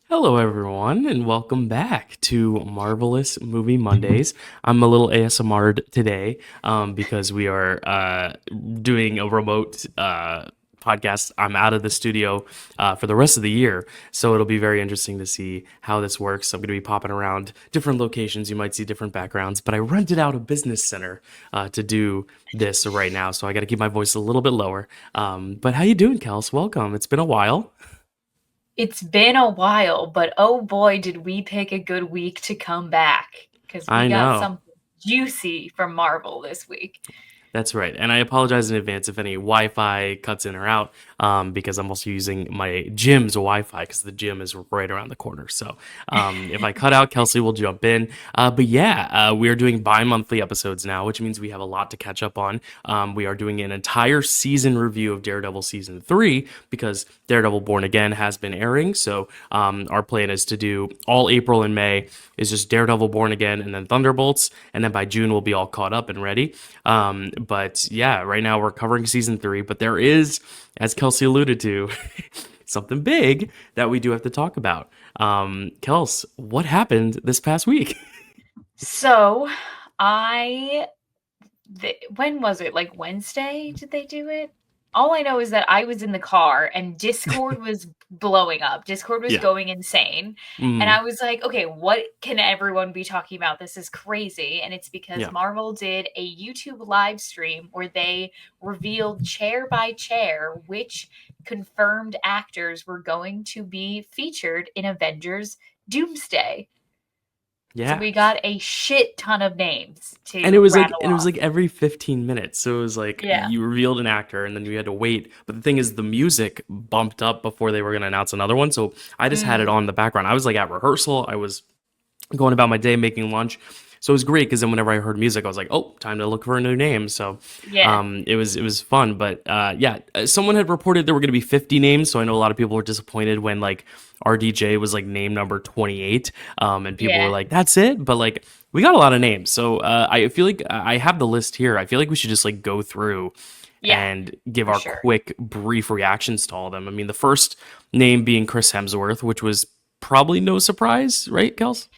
Hello, everyone, and welcome back to Marvelous Movie Mondays. I'm a little ASMR today because we are doing a remote podcast. I'm out of the studio for the rest of the year, so it'll be very interesting to see how this works. I'm going to be popping around different locations. You might see different backgrounds, but I rented out a business center to do this right now, so I got to keep my voice a little bit lower. But how you doing, Kels? Welcome. It's been a while. It's been a while, but oh boy, did we pick a good week to come back because we I got know. something juicy from Marvel this week. That's right. And I apologize in advance if any Wi Fi cuts in or out because I'm also using my gym's Wi Fi because the gym is right around the corner. So if I cut out, Kelsey will jump in. But yeah, we are doing bi monthly episodes now, which means we have a lot to catch up on. We are doing an entire season review of Daredevil season 3 because Daredevil Born Again has been airing. So our plan is to do all April and May is just Daredevil Born Again and then Thunderbolts. And then by June, we'll be all caught up and ready. But yeah, right now we're covering season 3, but there is, as Kelsey alluded to, something big that we do have to talk about. Kels, what happened this past week? So, I when was it? Like Wednesday? Did they do it? All I know is that I was in the car and Discord was blowing up. Discord was Yeah. going insane. And Mm, I was like, okay, what can everyone be talking about? This is crazy. And it's because yeah. Marvel did a YouTube live stream where they revealed chair by chair which confirmed actors were going to be featured in Avengers Doomsday. So Yeah. we got a shit ton of names And it to was like rattle and it was off. like every 15 minutes. So it was like Yeah. you revealed an actor and then you had to wait. But the thing is the music bumped up before they were going to announce another one. So I just had it Mm, on the background. I was like at rehearsal. I was going about my day making lunch. So it was great because then whenever I heard music, I was like, "Oh, time to look for a new name." So yeah. it was fun. But yeah, someone had reported there were going to be 50 names. So I know a lot of people were disappointed when like RDJ was like name number 28, and people were Yeah. like, "That's it." But like we got a lot of names, so I feel like I have the list here. I feel like we should just like go through Yeah, and give for our sure. quick, brief reactions to all of them. I mean, the first name being Chris Hemsworth, which was probably no surprise, right, Kels?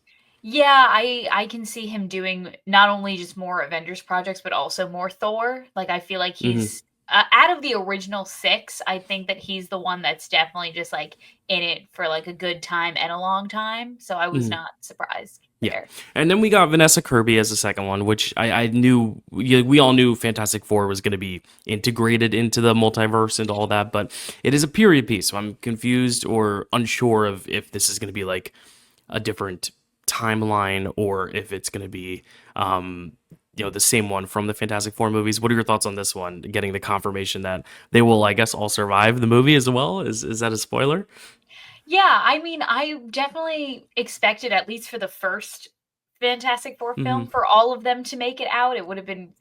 Yeah, I can see him doing not only just more Avengers projects, but also more Thor. Like, I feel like Hmm. he's out of the original 6, I think that he's the one that's definitely just, like, in it for, like, a good time and a long time, so I was Hmm. not surprised Yeah, there. and then we got Vanessa Kirby as the second one, which I knew we all knew Fantastic Four was going to be integrated into the multiverse and all that, but it is a period piece, so I'm confused or unsure of if this is going to be like a different timeline or if it's going to be the same one from the Fantastic Four movies. What are your thoughts on this one? Getting the confirmation that they will, I guess, all survive the movie as well. Is that a spoiler? Yeah, I mean, I definitely expected, at least for the first Fantastic Four Hmm. film, for all of them to make it out. It would have been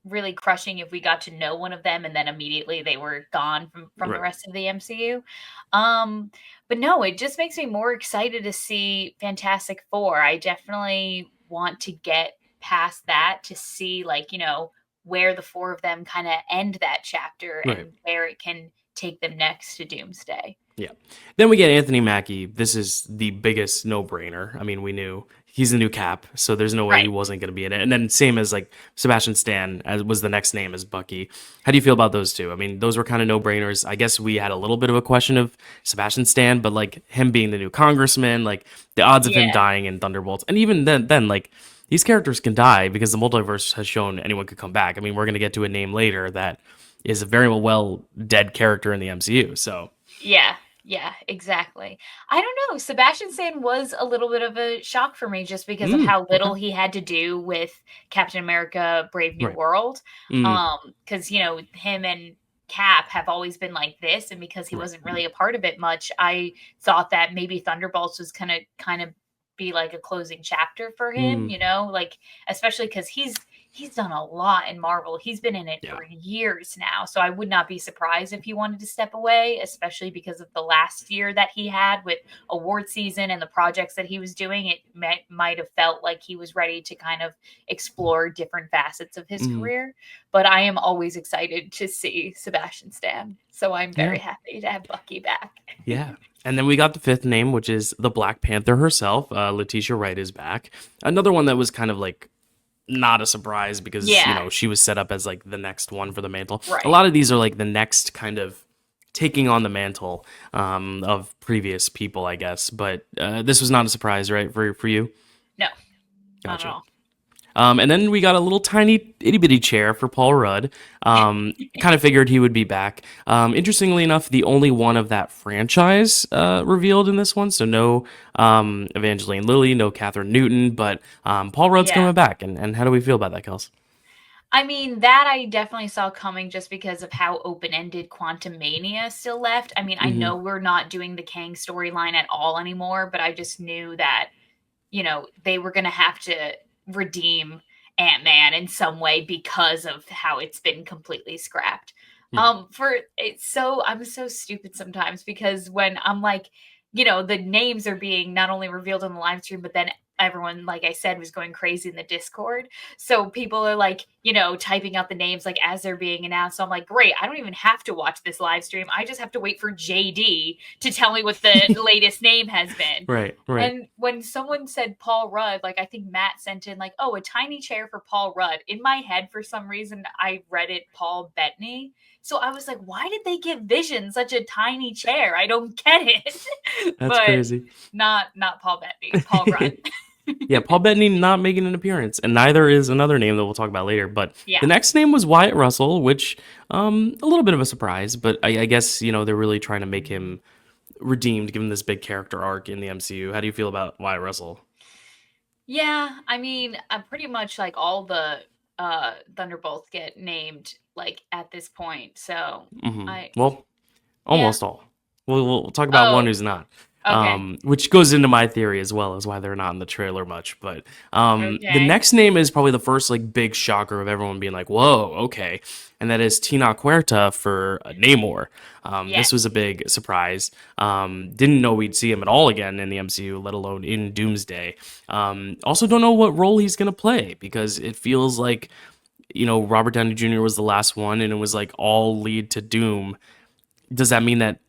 really crushing if we got to know one of them and then immediately they were gone from the Right. rest of the MCU. Um, but no, it just makes me more excited to see Fantastic Four. I definitely want to get past that to see, like, where the four of them kind of end that chapter Right. and where it can take them next to Doomsday. Yeah. Then we get Anthony Mackie. This is the biggest no-brainer. I mean, we knew he's the new Cap, so there's no way he Right. wasn't going to be in it. And then same as like Sebastian Stan as was the next name as Bucky. How do you feel about those two? I mean, those were kind of no-brainers. I guess we had a little bit of a question of Sebastian Stan, but like him being the new congressman, like the odds of him Yeah. dying in Thunderbolts, and even then like these characters can die because the multiverse has shown anyone could come back. I mean, we're going to get to a name later that is a very well dead character in the MCU. So. Yeah, yeah, exactly. I don't know, Sebastian Stan was a little bit of a shock for me just because of how Okay. little he had to do with Captain America: Brave New Right. World. Mm, Because him and Cap have always been like this, and because he right. wasn't really a part of it much, I thought that maybe Thunderbolts was gonna kind of be like a closing chapter for him, Mm, like, especially because he's done a lot in Marvel. He's been in it Yeah. for years now. So I would not be surprised if he wanted to step away, especially because of the last year that he had with award season and the projects that he was doing. It might have felt like he was ready to kind of explore different facets of his Mm, career. But I am always excited to see Sebastian Stan. So I'm yeah. very happy to have Bucky back. Yeah. And then we got the fifth name, which is the Black Panther herself. Letitia Wright is back. Another one that was kind of like not a surprise because, Yeah, she was set up as like the next one for the mantle. A right. lot of these are like the next kind of taking on the mantle of previous people, I guess. But this was not a surprise, right, for you? No, not at Gotcha. all. And then we got a little tiny itty bitty chair for Paul Rudd. Kind of figured he would be back. Interestingly enough, the only one of that franchise revealed in this one. So no Evangeline Lilly, no Catherine Newton, but Paul Rudd's Yeah. coming back. And how do we feel about that, Kels? I mean, that I definitely saw coming just because of how open-ended Quantum Mania still left. I mean, I Hmm. know we're not doing the Kang storyline at all anymore, but I just knew that, they were going to have to redeem Ant-Man in some way because of how it's been completely scrapped. Yeah. For it's so I'm so stupid sometimes because when I'm like, the names are being not only revealed on the live stream, but then everyone, like I said, was going crazy in the Discord. So people are like, typing out the names like as they're being announced. So I'm like, great, I don't even have to watch this live stream. I just have to wait for JD to tell me what the latest name has been. Right, right. And when someone said Paul Rudd, like I think Matt sent in like, oh, a tiny chair for Paul Rudd. In my head, for some reason, I read it Paul Bettany. So I was like, why did they give Vision such a tiny chair? I don't get it. That's But crazy. not Paul Bettany, Paul Rudd. Yeah, Paul Bettany not making an appearance, and neither is another name that we'll talk about later. But Yeah. the next name was Wyatt Russell, which a little bit of a surprise, but I guess they're really trying to make him redeemed, given this big character arc in the MCU. How do you feel about Wyatt Russell? Yeah, I mean, pretty much like all the Thunderbolts get named like at this point. So I Well, yeah. almost all. We'll talk about one Oh, who's not, okay. which goes into my theory as well as why they're not in the trailer much. But the Okay. next name is probably the first like big shocker of everyone being like, "Whoa, okay," and that is Tina Huerta for Namor. This was a Yes. big surprise. Didn't know we'd see him at all again in the MCU, let alone in Doomsday. Also, don't know what role he's gonna play because it feels like Robert Downey Jr. was the last one, and it was like all lead to Doom. Does that mean that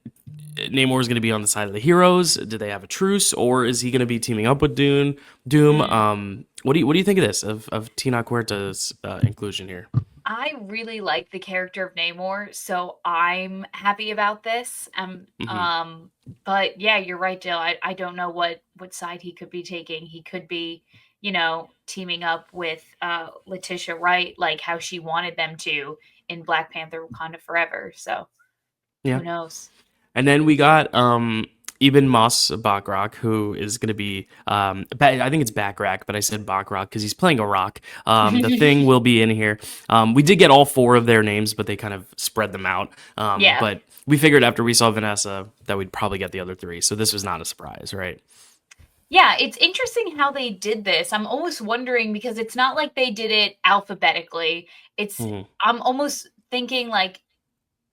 Namor is going to be on the side of the heroes? Do they have a truce, or is he going to be teaming up with Doom? Mm. What do you think of this of Tina Huerta's inclusion here? I really like the character of Namor, so I'm happy about this. Hmm. But yeah, you're right, Jill. I don't know what side he could be taking. He could be, teaming up with Letitia Wright, like how she wanted them to in Black Panther Wakanda Forever. So Yeah. who knows? And then we got Ibn Moss Bakrak, who is going to be, I think it's Bakrak, but I said Bakrak because he's playing a rock. The Thing will be in here. We did get all four of their names, but they kind of spread them out. Yeah. But we figured after we saw Vanessa that we'd probably get the other three. So this was not a surprise, right? Yeah, it's interesting how they did this. I'm almost wondering because it's not like they did it alphabetically. It's Hmm. I'm almost thinking like,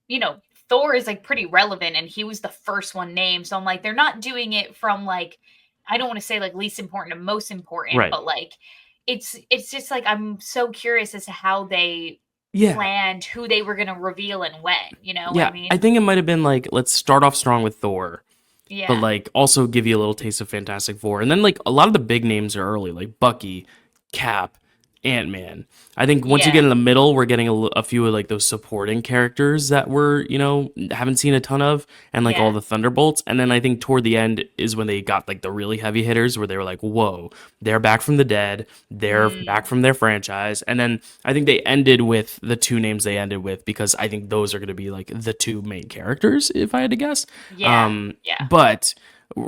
you know, Thor is like pretty relevant and he was the first one named. So I'm like, they're not doing it from like, I don't want to say like least important to most important, Right. but like it's just like I'm so curious as to how they Yeah. planned who they were gonna reveal and when, you know what I Yeah. I mean? think it might have been like, let's start off strong with Thor, but Yeah. like also give you a little taste of Fantastic Four. And then like a lot of the big names are early, like Bucky, Cap, Ant-Man. I think once you Yeah. get in the middle, we're getting a few of like those supporting characters that we're, haven't seen a ton of, and like all Yeah. the Thunderbolts. And then I think toward the end is when they got like the really heavy hitters where they were like, whoa, they're back from the dead, they're back Mm, from their franchise. And then I think they ended with the two names they ended with because I think those are going to be like the two main characters, if I had to guess. yeah. Yeah. But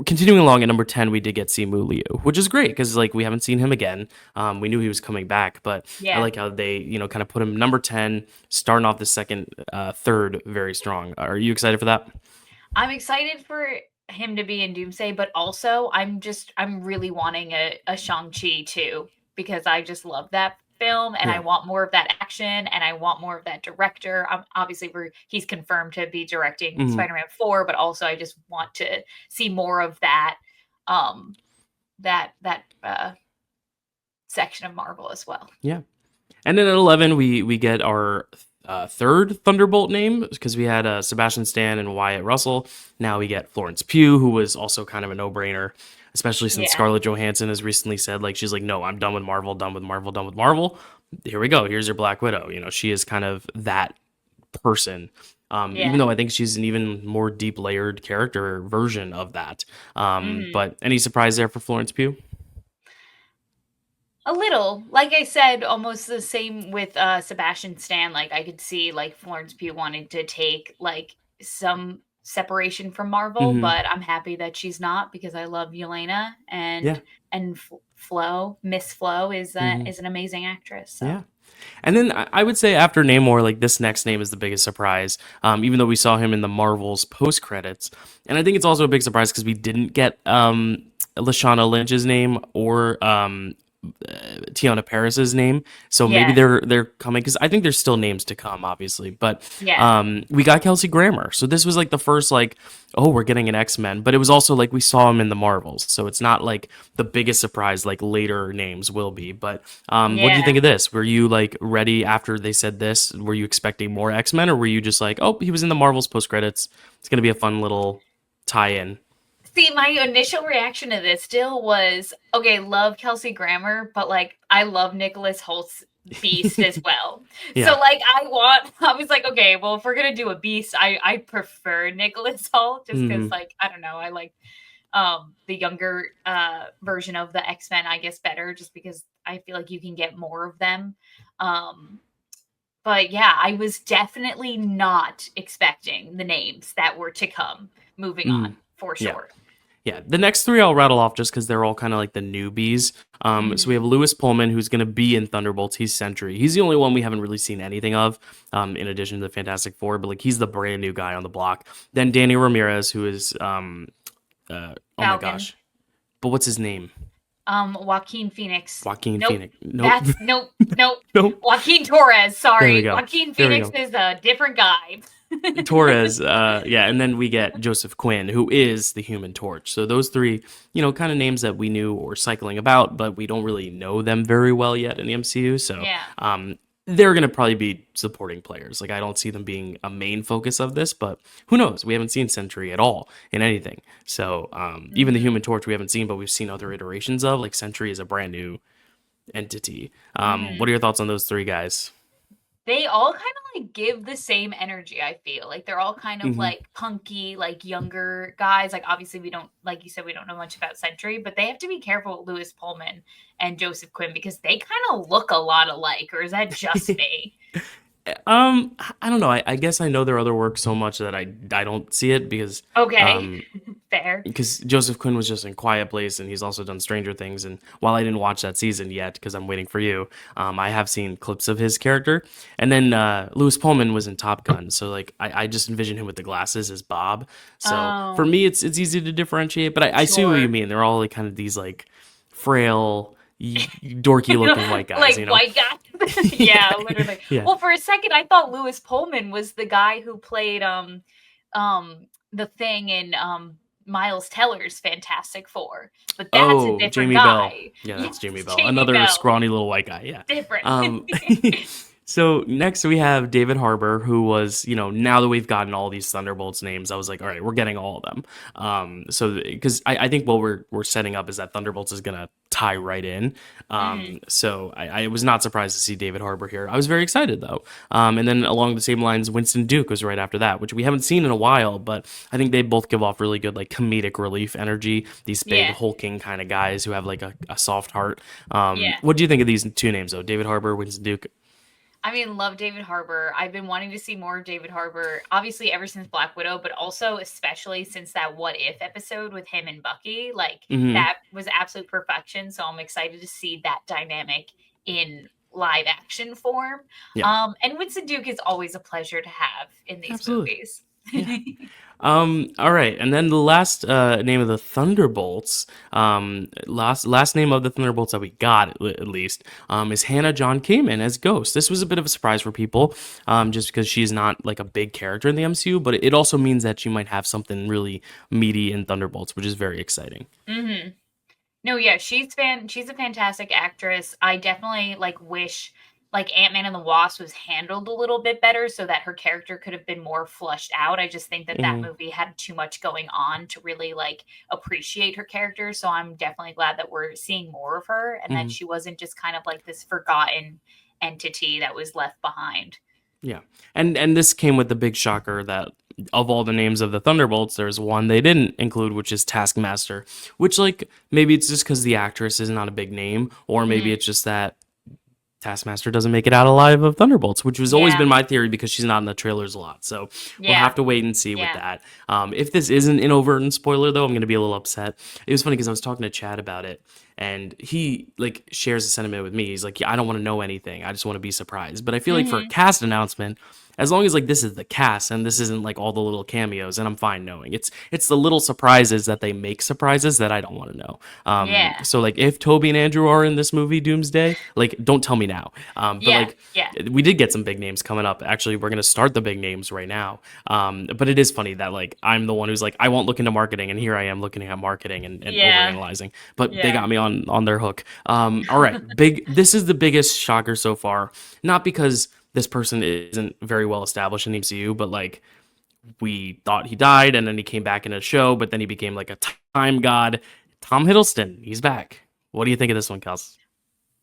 continuing along at number 10, we did get Simu Liu, which is great because like we haven't seen him again. We knew he was coming back, but I Yeah. like how they kind of put him number 10, starting off the third very strong. Are you excited for that? I'm excited for him to be in Doomsday, but also I'm really wanting a Shang-Chi too, because I just love that film, and I Yeah. want more of that action, and I want more of that director. Obviously, he's confirmed to be directing Hmm. Spider-Man 4, but also I just want to see more of that um that section of Marvel as well. Yeah. And then at 11, we get our third Thunderbolt name because we had Sebastian Stan and Wyatt Russell. Now we get Florence Pugh, who was also kind of a no-brainer, especially since Yeah. Scarlett Johansson has recently said, like, she's like, no, I'm done with Marvel, done with Marvel, done with Marvel. Here we go. Here's your Black Widow. You know, she is kind of that person. Even Yeah. though I think she's an even more deep layered character version of that. Mhm. But any surprise there for Florence Pugh? A little. Like I said, almost the same with, Sebastian Stan, like, I could see, like, Florence Pugh wanting to take, like, some separation from Marvel, Hmm. but I'm happy that she's not because I love Yelena Yeah. and Flo. Miss Flo Hmm. is an amazing actress, so Yeah. And then I would say after Namor, like this next name is the biggest surprise, even though we saw him in the Marvels post credits. And I think it's also a big surprise because we didn't get Lashana Lynch's name or Tiana Paris's name. So maybe yeah, they're coming because I think there's still names to come, obviously. But yeah. we got Kelsey Grammer, so this was like the first like, oh, we're getting an X-Men, but it was also like we saw him in the Marvels, so it's not like the biggest surprise like later names will be. But what do you Yeah. think of this? Were you like ready after they said this? Were you expecting more X-Men, or were you just like, oh, he was in the Marvels post credits? It's gonna be a fun little tie-in. See, my initial reaction to this still was, okay, love Kelsey Grammer, but, like, I love Nicholas Holt's Beast as well. So, Yeah. like, I was like, okay, well, if we're gonna do a Beast, I prefer Nicholas Holt just because, Hmm. like, I don't know, I like, the younger, version of the X-Men, I guess, better just because I feel like you can get more of them. Um, but yeah, I was definitely not expecting the names that were to come moving Hmm. on, for Yeah. sure. Yeah, the next three I'll rattle off just because they're all kind of like the newbies. So we Mhm. have Lewis Pullman, who's going to be in Thunderbolts. He's Sentry. He's the only one we haven't really seen anything of, in addition to the Fantastic Four. But like he's the brand new guy on the block. Then Danny Ramirez, who is oh my Falcon. gosh, but what's his name? Joaquin Phoenix. Joaquin Nope. Phoenix. Nope, That's nope, nope. nope. Joaquin Torres, There we sorry. go. Joaquin There we Phoenix go. is a different guy. Torres, yeah, and then we get Joseph Quinn, who is the Human Torch. So those three, kind of names that we knew or cycling about, but we don't really know them very well yet in the MCU. So Yeah. they're gonna probably be supporting players. Like I don't see them being a main focus of this, but who knows? We haven't seen Sentry at all in anything. So even the Mhm. Human Torch we haven't seen, but we've seen other iterations of. Like Sentry is a brand new entity. What Mhm. are your thoughts on those three guys? They all kinda, like, give the same energy, I feel. Like, they're all kind of, Hmm. like, punky, like, younger guys. Like, obviously, we don't like you said, we don't know much about Sentry, but they have to be careful with Lewis Pullman and Joseph Quinn because they kinda look a lot alike, or is that just me? I don't know. I guess I know their other work so much that I don't see it Okay. um Fair. because Joseph Quinn was just in Quiet Place and he's also done Stranger Things. And while I didn't watch that season yet because I'm waiting for you, I have seen clips of his character. And then Lewis Pullman was in Top Gun, so like I just envision him with the glasses as Bob. So for Oh, me, it's easy to differentiate. But I see what you sure. mean. They're all like kind of these like frail, dorky looking white guys. Like, white guy? Yeah, Yeah, literally. yeah. Well, for a second, I thought Lewis Pullman was the guy who played, the Thing in, Miles Teller's Fantastic Four, but that's a Oh, different Jamie Bell. guy. Yeah, Yes, that's Jamie Bell. Jamie Another Bell. scrawny little white guy. Yeah. Different. Um, so next we have David Harbour, who was, now that we've gotten all these Thunderbolts names, I was like, all right, we're getting all of them. So because I think what we're setting up is that Thunderbolts is gonna tie right in. Mhm. So I was not surprised to see David Harbour here. I was very excited though. And then along the same lines, Winston Duke was right after that, which we haven't seen in a while, but I think they both give off really good like comedic relief energy. These big Yeah, hulking kind of guys who have like a soft heart. yeah. What do you think of these two names though? David Harbour, Winston Duke. I mean, love David Harbour. I've been wanting to see more of David Harbour, obviously ever since Black Widow, but also especially since that What If episode with him and Bucky. Like Hmm. that was absolute perfection. So I'm excited to see that dynamic in live action form. Yeah, And Winston Duke is always a pleasure to have in these absolutely. movies. Yeah. All right, and then the last name of the Thunderbolts, last name of the Thunderbolts that we got at least, is Hannah John Kamen as Ghost. This was a bit of a surprise for people, just because she's not like a big character in the MCU, but it also means that she might have something really meaty in Thunderbolts, which is very exciting. Hmm. No, yeah, she's a fantastic actress. I definitely like wish like Ant-Man and the Wasp was handled a little bit better so that her character could have been more flushed out. I just think that that Hmm. movie had too much going on to really like appreciate her character. So I'm definitely glad that we're seeing more of her and that Hmm. she wasn't just kind of like this forgotten entity that was left behind. Yeah, and this came with the big shocker that of all the names of the Thunderbolts, there's one they didn't include, which is Taskmaster. Which, like, maybe it's just because the actress is not a big name, or maybe Mhm. it's just that Taskmaster doesn't make it out alive of Thunderbolts, which has always Yeah, been my theory because she's not in the trailers a lot. So we'll have yeah, to wait and see with yeah. that. If this isn't an overt spoiler, though, I'm going to be a little upset. It was funny because I was talking to Chad about it, and he like shares a sentiment with me. He's like, "Yeah, I don't want to know anything. I just want to be surprised." But I feel like for a Mhm. cast announcement, as long as like this is the cast and this isn't like all the little cameos, and I'm fine knowing it's the little surprises that they make surprises that I don't want to know. Yeah. So like if Toby and Andrew are in this movie Doomsday, like don't tell me now. But Yeah. like Yeah. we did get some big names coming up. Actually, we're gonna start the big names right now. But it is funny that like I'm the one who's like I won't look into marketing, and here I am looking at marketing and Yeah. overanalyzing. But they Yeah. got me on their hook. All right, big. This is the biggest shocker so far. Not because this person isn't very well established in the MCU, but like we thought he died and then he came back in a show, but then he became like a time god. Tom Hiddleston, he's back. What do you think of this one, Kels?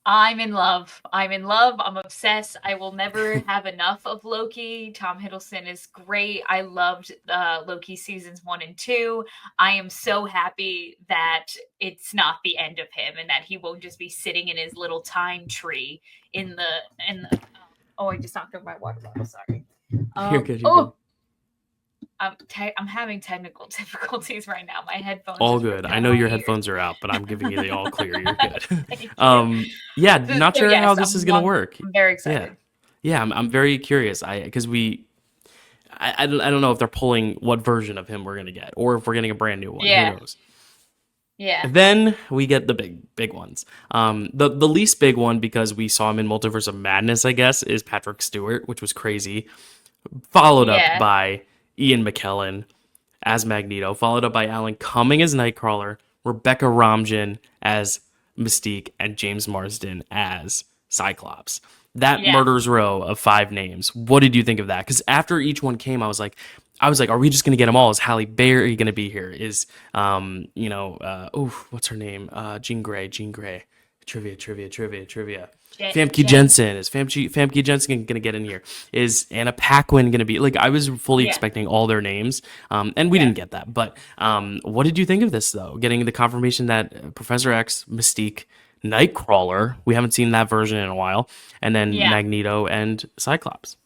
I'm in love. I'm in love. I'm obsessed. I will never have enough of Loki. Tom Hiddleston is great. I loved Loki seasons 1 and 2. I am so happy that it's not the end of him and that he won't just be sitting in his little time tree in the. Oh, I just knocked over my water bottle. Sorry. You're good. You're good. Oh, I'm having technical difficulties right now. My headphones All just good. ripped I out know my your ear. headphones are out, but I'm giving you the all clear. You're good. Thank you. Yeah, So, not so sure how yes, this is gonna work. I'm very Yeah, excited. yeah, I'm very curious. Because I don't know if they're pulling what version of him we're gonna get, or if we're getting a brand new one. Who Yeah. knows? Yeah. Then we get the big ones. The least big one because we saw him in Multiverse of Madness, I guess, is Patrick Stewart, which was crazy. Followed up Yeah. by Ian McKellen as Magneto, followed up by Alan Cumming as Nightcrawler, Rebecca Ramjan as Mystique, and James Marsden as Cyclops. That Yeah. murder's row of five names. What did you think of that? Because after each one came, I was like, are we just gonna get them all? Is Halle Berry gonna be here? Is what's her name? Jean Grey. Jean Grey. Trivia. Famke Jen. Jensen is Famke Jensen gonna get in here? Is Anna Paquin gonna be like? I was fully Yeah. expecting all their names, and we Yeah. didn't get that. But what did you think of this though? Getting the confirmation that Professor X, Mystique, Nightcrawler, we haven't seen that version in a while, and then Yeah. Magneto and Cyclops.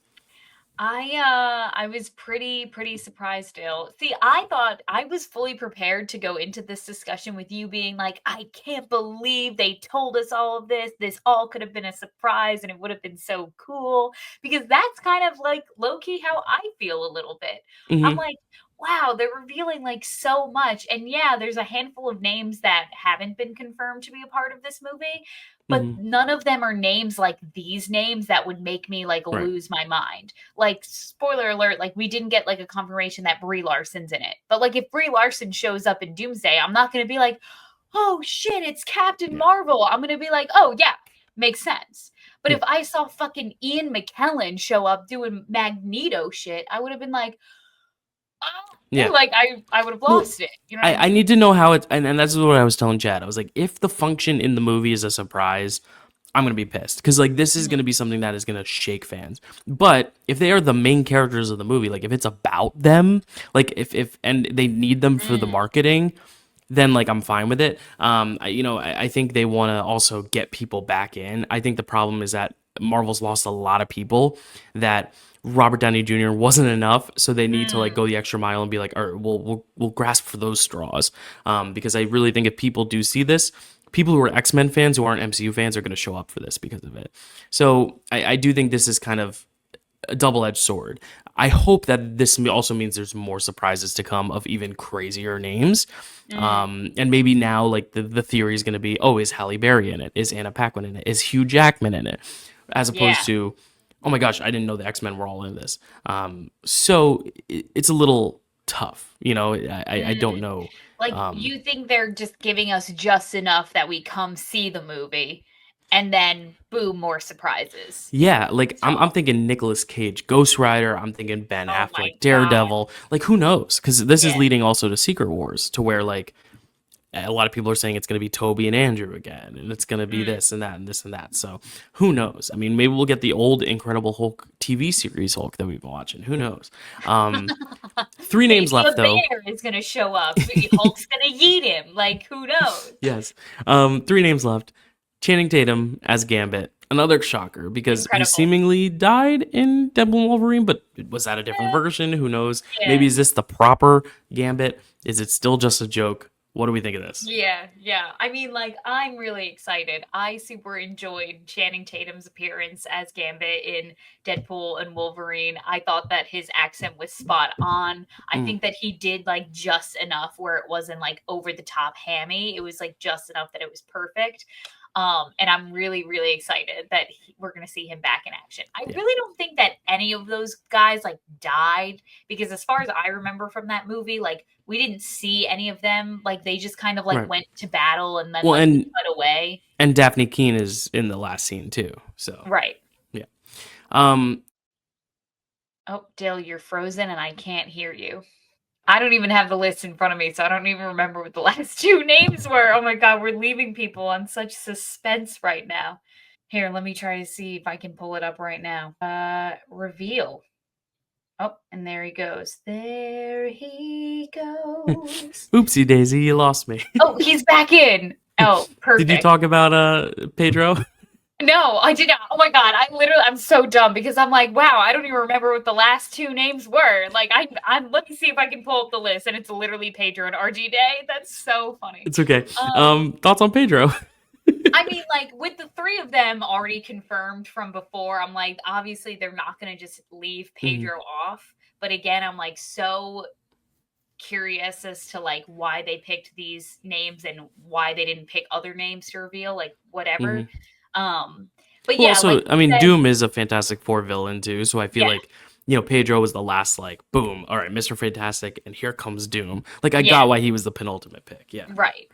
I was pretty surprised still. See, I thought I was fully prepared to go into this discussion with you being like, I can't believe they told us all of this. This all could have been a surprise and it would have been so cool. Because that's kind of like low key how I feel a little bit. I'm Hmm. like, wow, they're revealing like so much. And yeah, there's a handful of names that haven't been confirmed to be a part of this movie, but Hmm. none of them are names like these names that would make me like Right. lose my mind. Like, spoiler alert, like we didn't get like a confirmation that Brie Larson's in it. But like if Brie Larson shows up in Doomsday, I'm not gonna be like, oh shit, it's Captain Yeah. Marvel. I'm gonna be like, oh yeah, makes sense. But Yeah. if I saw fucking Ian McKellen show up doing Magneto shit, I would have been like, oh, Yeah. like I would have Well, lost it. You know what I I mean? need to know how it, and that's what I was telling Chad. I was like, if the function in the movie is a surprise, I'm gonna be pissed because like this is Mhm. gonna be something that is gonna shake fans. But if they are the main characters of the movie, like if it's about them, like if and they need them for the Mm, marketing, then like I'm fine with it. I think they want to also get people back in. I think the problem is that Marvel's lost a lot of people that Robert Downey Jr. wasn't enough, so they need to like mm, go the extra mile and be like, all right, we'll grasp for those straws. Because I really think if people do see this, people who are X-Men fans who aren't MCU fans are going to show up for this because of it. So I do think this is kind of a double-edged sword. I hope that this also means there's more surprises to come of even crazier names. Mm, And maybe now, like, the theory is going to be, oh, is Halle Berry in it? Is Anna Paquin in it? Is Hugh Jackman in it? As opposed yeah. to, oh my gosh, I didn't know the X-Men were all in this. So it's a little tough. I don't Mm. know. Like, Um, you think they're just giving us just enough that we come see the movie, and then boom, more surprises. Yeah, like That's I'm all. thinking Nicolas Cage, Ghost Rider. I'm thinking Ben Oh my Affleck, god. Daredevil. Like, who knows? Because this is Yeah. leading also to Secret Wars, to where, like, a lot of people are saying it's going to be Toby and Andrew again, and it's going to be Mm. this and that and this and that. So who knows? I mean, maybe we'll get the old Incredible Hulk TV series Hulk that we've been watching. Who knows? Three names Maybe a left though. bear is gonna show up. Hulk's gonna yeet him. Like, who knows? Yes. Three names left. Channing Tatum as Gambit. Another shocker because he Incredible. seemingly died in Deadpool and Wolverine, but was that a different Eh, version? Who knows? Maybe yeah. is this the proper Gambit? Is it still just a joke? What do we think of this? Yeah, yeah. I mean, like, I'm really excited. I super enjoyed Channing Tatum's appearance as Gambit in Deadpool and Wolverine. I thought that his accent was spot on. I Mm, think that he did like just enough where it wasn't like over the top hammy. It was like just enough that it was perfect. And I'm really, really excited that we're going to see him back in action. I yeah. really don't think that any of those guys like died because, as far as I remember from that movie, like we didn't see any of them. Like they just kind of like Right. went to battle and then Well, like we cut away. and Daphne Keene is in the last scene too. So Right. yeah. Um, Oh, Dale, you're frozen and I can't hear you. I don't even have the list in front of me, so I don't even remember what the last two names were. Oh my god, we're leaving people on such suspense right now. Here, let me try to see if I can pull it up right now. Reveal. Oh, and there he goes. There he goes. oopsie daisy, you lost me. Oh, he's back in. Oh, Did you perfect. talk about Pedro? No, I did not. Oh my god, I'm so dumb because I'm like, wow, I don't even remember what the last two names were. Like, I'm let me see if I can pull up the list, and it's literally Pedro and RG Day. That's so funny. It's okay. Um, Thoughts on Pedro? I mean, like with the three of them already confirmed from before, I'm like, obviously they're not gonna just leave Mhm, Pedro off. But again, I'm like so curious as to like why they picked these names and why they didn't pick other names to reveal, like whatever. mhm. Um, but Well, yeah, like also, I you mean, said, Doom is a Fantastic Four villain too, so I feel yeah, like Pedro was the last, like, boom, all right, Mr. Fantastic, and here comes Doom. Like, I yeah, got why he was the penultimate pick. Yeah, right.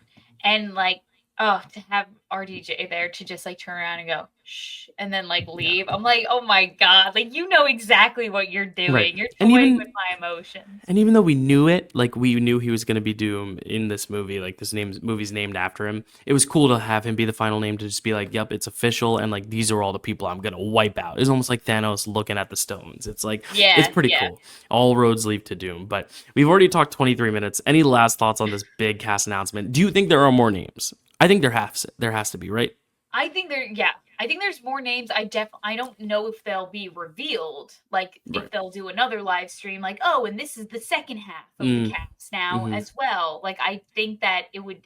And like, oh, to have RDJ there to just like turn around and go, shh, and then like yeah. leave. I'm like, oh my God, like you know exactly what you're Right. doing. You're And toying with even my emotions. And even though we knew it, like we knew he was going to be Doom in this movie, like this movie's named after him. It was cool to have him be the final name, to just be like, "Yep, it's official," and like these are all the people I'm going to wipe out. It's almost like Thanos looking at the stones. It's like it's Yeah, pretty yeah. cool. All roads lead to Doom. But we've already talked 23 minutes. Any last thoughts on this big cast announcement? Do you think there are more names? I think there has to be, right? I think yeah. I think there's more names. I don't know if they'll be revealed. Like if Right. they'll do another live stream like, "Oh, and this is the second half of the Mm, cast now hmm as well." Like I think that it would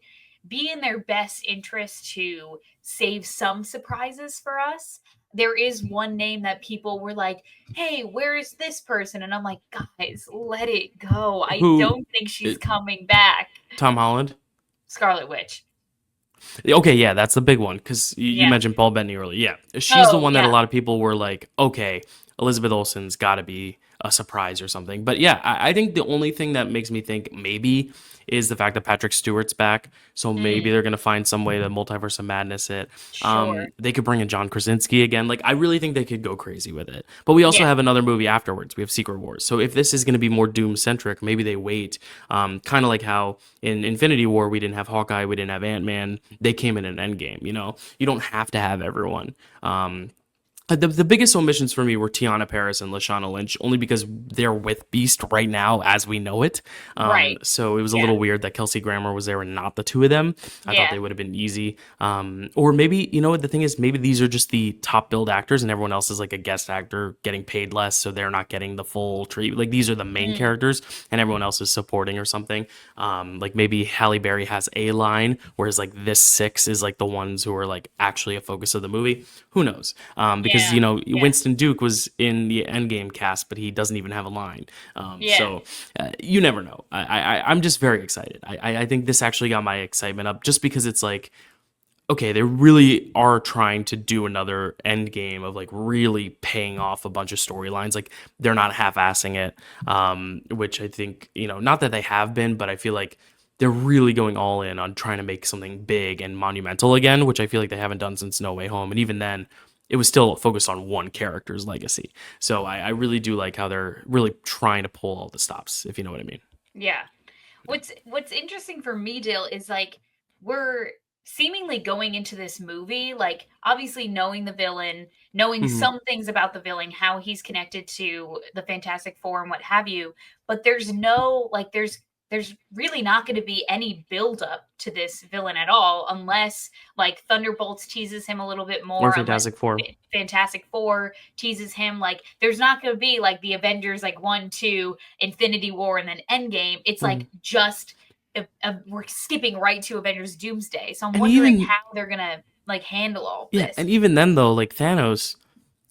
be in their best interest to save some surprises for us. There is one name that people were like, "Hey, where is this person?" And I'm like, "Guys, let it go. I Who? don't think she's It, coming back." Tom Holland. Scarlet Witch. Okay, yeah, that's the big one because you Yeah. mentioned Paul Bettany earlier. Yeah, she's the Oh, one that a yeah. lot of people were like, okay, Elizabeth Olsen's got to be a surprise or something. But yeah, I think the only thing that makes me think maybe is the fact that Patrick Stewart's back. So maybe Mm, they're gonna find some way to Multiverse of Madness it. sure. They could bring in John Krasinski again. Like, I really think they could go crazy with it. But we also Yeah. have another movie afterwards. We have Secret Wars. So if this is gonna be more Doom centric, maybe they wait. Kind of like how in Infinity War we didn't have Hawkeye, we didn't have Ant-Man. They came in an Endgame. You don't have to have everyone. The biggest omissions for me were Tiana Paris and Lashana Lynch, only because they're with Beast right now as we know it. Right. So it was a Yeah. little weird that Kelsey Grammer was there and not the two of them. I thought Yeah. they would have been easy. Or maybe, the thing is, maybe these are just the top billed actors and everyone else is like a guest actor getting paid less, so they're not getting the full treat. Like, these are the main Mm, characters and everyone else is supporting or something. Like maybe Halle Berry has a line, whereas like this six is like the ones who are like actually a focus of the movie. Who knows? Because yeah. because Yeah. Yeah. Winston Duke was in the Endgame cast, but he doesn't even have a line. Yeah. So you never know. I'm just very excited. I think this actually got my excitement up just because it's like, okay, they really are trying to do another end game of like really paying off a bunch of storylines. Like they're not half-assing it, which I think, not that they have been, but I feel like they're really going all in on trying to make something big and monumental again, which I feel like they haven't done since No Way Home. And even then, it was still focused on one character's legacy. So I really do like how they're really trying to pull all the stops, if you know what I mean. Yeah. What's interesting for me, Dale, is like we're seemingly going into this movie, like obviously knowing the villain, knowing Hmm. some things about the villain, how he's connected to the Fantastic Four and what have you, but there's no like there's really not going to be any build up to this villain at all unless like Thunderbolts teases him a little bit Or more, unless Fantastic Four. Fantastic Four teases him. Like there's not going to be like the Avengers like 1, 2, Infinity War, and then Endgame. It's Mhm. like just we're skipping right to Avengers Doomsday. So I'm And wondering even, how they're gonna like handle all yeah, this. and even then though, like Thanos,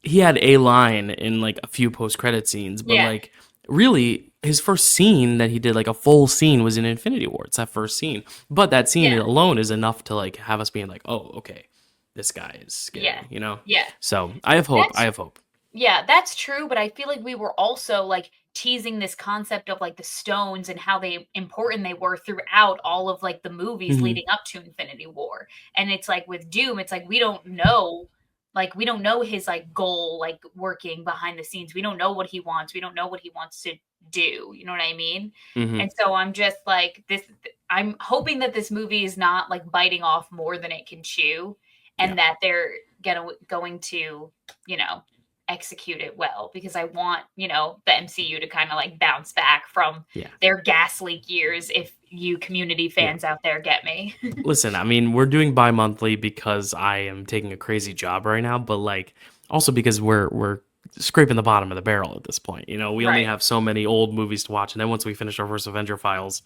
he had a line in like a few post-credit scenes, but Yeah, like really his first scene that he did, like a full scene, was in Infinity War. It's that first scene, but that scene yeah, alone is enough to like have us being like, oh, okay, this guy is yeah, scary. yeah. So I have hope. I That's have hope. Yeah, that's true, but I feel like we were also like teasing this concept of like the stones and how they important they were throughout all of like the movies Hmm. leading up to Infinity War. And it's like with Doom, it's like we don't know his like goal like working behind the scenes. We don't know what he wants. We don't know what he wants to do. You know what I mean? Hmm. And so I'm just like this I'm hoping that this movie is not like biting off more than it can chew Yeah. and that they're going to, you know, execute it well because I want, the MCU to kind of like bounce back from Yeah. their gas leak years if you community Yeah. fans out there get me. Listen, I mean, we're doing bi-monthly because I am taking a crazy job right now, but like also because we're scraping the bottom of the barrel at this point. We only Right. have so many old movies to watch, and then once we finish our first Avenger files,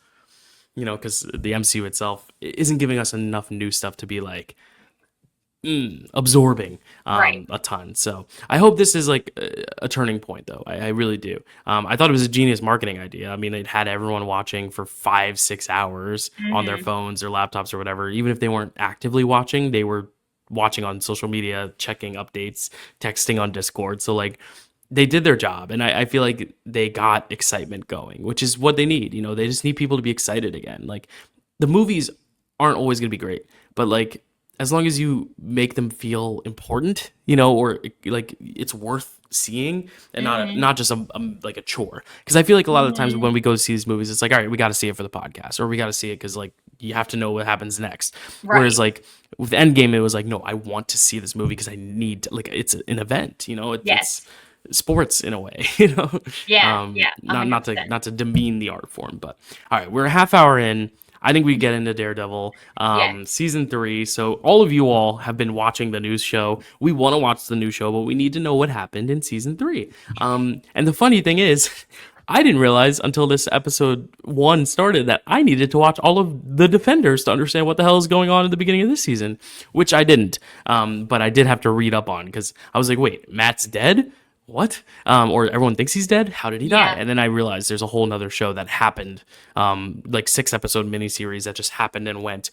because the MCU itself isn't giving us enough new stuff to be like absorbing Right. a ton. So I hope this is like a turning point, though. I really do. I thought it was a genius marketing idea. I mean, it had everyone watching for 5-6 hours on their Mhm. phones or laptops or whatever. Even if they weren't actively watching, they were watching on social media, checking updates, texting on Discord. So like they did their job, and I feel like they got excitement going, which is what they need. They just need people to be excited again. Like the movies aren't always going to be great, but like as long as you make them feel important, or like it's worth seeing and not Mhm. not just like a chore. Because I feel like a lot of the times Mhm. when we go to see these movies, it's like, all right, we got to see it for the podcast, or we got to see it because like you have to know what happens next. Whereas Right. like with Endgame, it was like, no, I want to see this movie because I need to, like it's an event. It's Yes. sports in a way. Yeah. Yeah. Not to 100%. demean the art form, but all right, we're a half hour in. I think we get into Daredevil, Yes. season 3. So all of you all have been watching the news show. We want to watch the new show, but we need to know what happened in season 3. And the funny thing is, I didn't realize until this episode 1 started that I needed to watch all of the Defenders to understand what the hell is going on at the beginning of this season, which I didn't. But I did have to read up on because I was like, wait, Matt's dead? What? Or everyone thinks he's dead. How did he die? Yeah. And then I realized there's a whole nother show that happened, like 6 episode miniseries that just happened and went.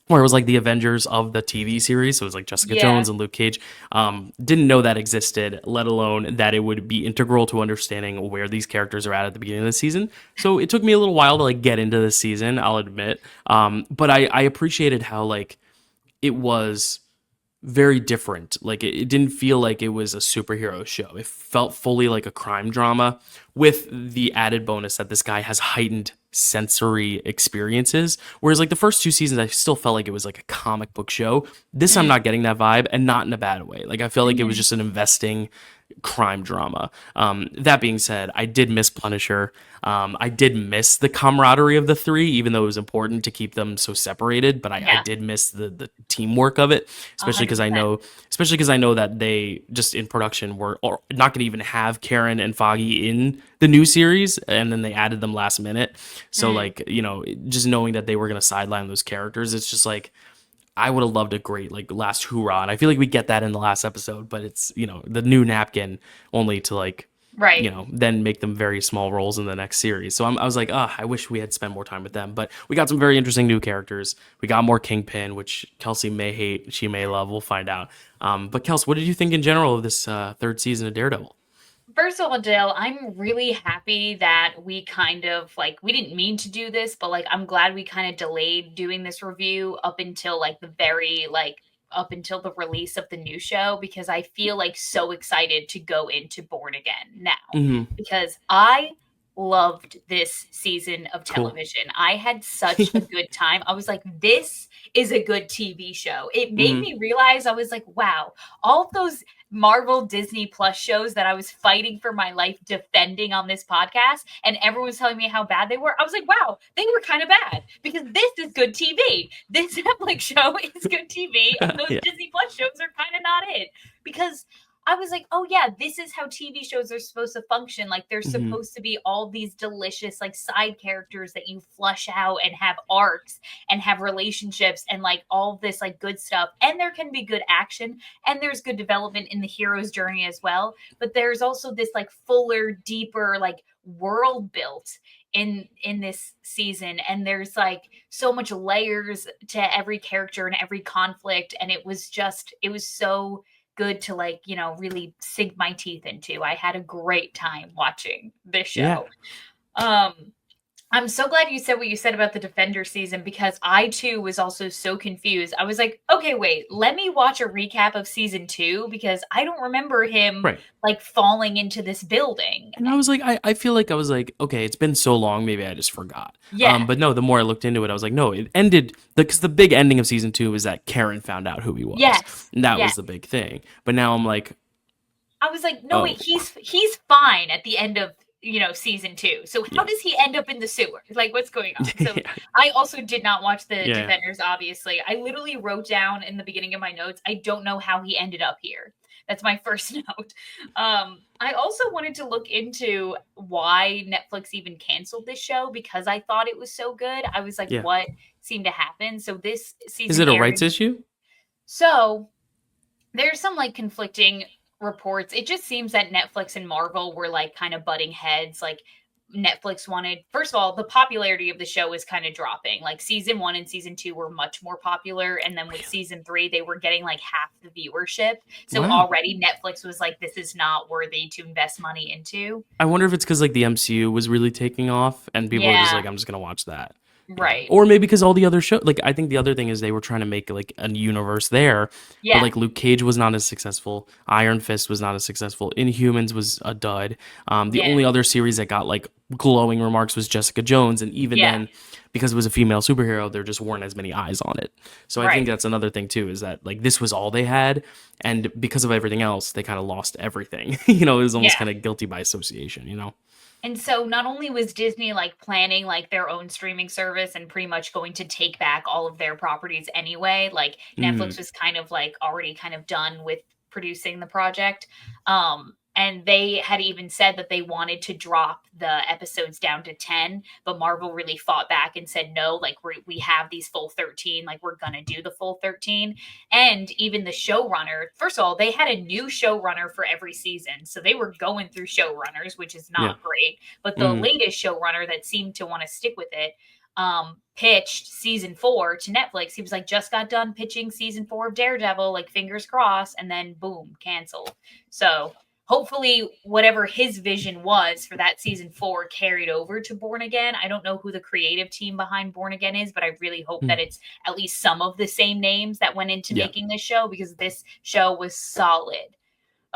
Where it was like the Avengers of the TV series. So it was like Jessica Yeah. Jones and Luke Cage. Didn't know that existed, let alone that it would be integral to understanding where these characters are at the beginning of the season. So it took me a little while to like get into the season, I'll admit. But I appreciated how like it was very different. Like it didn't feel like it was a superhero show. It felt fully like a crime drama with the added bonus that this guy has heightened sensory experiences. Whereas like the first 2 seasons, I still felt like it was like a comic book show. This I'm Mm. not getting that vibe, and not in a bad way. Like I felt like it was Mhm. just an investing crime drama. That being said, I did miss Punisher. I did miss the camaraderie of the three, even though it was important to keep them so separated. But I Yeah. did miss the teamwork of it, especially because I 100%. know, that they just in production were not going to even have Karen and Foggy in the new series, and then they added them last minute. So Mm. like just knowing that they were going to sideline those characters, it's just like I would have loved a great like last hoorah, and I feel like we get that in the last episode, but it's the new napkin only to like Right. then make them very small roles in the next series. So I was like, I wish we had spent more time with them. But we got some very interesting new characters. We got more Kingpin, which Kelsey may hate, she may love. We'll find out. But Kels, what did you think in general of this third season of Daredevil? First of all, Jill, I'm really happy that we kind of like we didn't mean to do this, but like I'm glad we kind of delayed doing this review up until like the very like up until the release of the new show because I feel like so excited to go into Born Again now Hmm. because I loved this season of Cool. television. I had such a good time. I was like, this is a good TV show. It made Hmm. me realize I was like, wow, all of those Marvel Disney Plus shows that I was fighting for my life defending on this podcast, and everyone was telling me how bad they were. I was like, wow, they were kind of bad because this is good TV. This Netflix show is good TV, and those Yeah. Disney Plus shows are kind of not it because I was like, oh yeah, this is how TV shows are supposed to function. Like they're Hmm. supposed to be all these delicious like side characters that you flush out and have arcs and have relationships and like all this like good stuff. And there can be good action and there's good development in the hero's journey as well. But there's also this like fuller, deeper like world built in this season and there's like so much layers to every character and every conflict and it was so good to like, really sink my teeth into. I had a great time watching this Yeah. show. Um, I'm so glad you said what you said about the Defender season because I too was also so confused. I was like, okay, wait, let me watch a recap of season 2 because I don't remember him Right. like falling into this building. And I was like, I feel like I was like, okay, it's been so long, maybe I just forgot. Yeah. But no, the more I looked into it, I was like, no, it ended because the big ending of season 2 is that Karen found out who he was, Yes. and that Yes. was the big thing. But now I'm like, I was like, no, oh, wait, he's fine at the end of season 2. So how yeah, does he end up in the sewer? Like, what's going on? So yeah, I also did not watch the yeah, Defenders. Obviously, I literally wrote down in the beginning of my notes. I don't know how he ended up here. That's my first note. I also wanted to look into why Netflix even canceled this show because I thought it was so good. I was like, yeah. what seemed to happen? So this Is season it a aired. rights issue? So there's some like conflicting reports. It just seems that Netflix and Marvel were like kind of butting heads. Like Netflix wanted, first of all, the popularity of the show is kind of dropping. Like season 1 and season 2 were much more popular. And then with Really? season 3, they were getting like half the viewership. So Wow. already Netflix was like, this is not worthy to invest money into. I wonder if it's because like the MCU was really taking off, and people were just Yeah, like, I'm just gonna watch that. right. Or maybe because all the other show, like I think the other thing is they were trying to make like a universe there, but Yeah, like Luke Cage was not as successful, Iron Fist was not as successful, Inhumans was a dud. The yeah, only other series that got like glowing remarks was Jessica Jones, and even yeah, then, because it was a female superhero, there just weren't as many eyes on it. So I think right. that's another thing too, is that like this was all they had, and because of everything else, they kind of lost everything. It was almost Yeah. kind of guilty by association. And so not only was Disney like planning like their own streaming service and pretty much going to take back all of their properties anyway, like Mm, Netflix was kind of like already kind of done with producing the project. And they had even said that they wanted to drop the episodes down to 10, but Marvel really fought back and said, no, like we have these full 13, like we're going to do the full 13. And even the showrunner, first of all, they had a new showrunner for every season. So they were going through showrunners, which is yeah. not great. But the Mm, latest showrunner that seemed to want to stick with it pitched season 4 to Netflix. He was like, just got done pitching season 4 of Daredevil, like fingers crossed. And then boom, canceled. So hopefully whatever his vision was for that season 4 carried over to Born Again. I don't know who the creative team behind Born Again is, but I really hope that mm, it's at least some of the same names that went into yeah. making this show because this show was solid.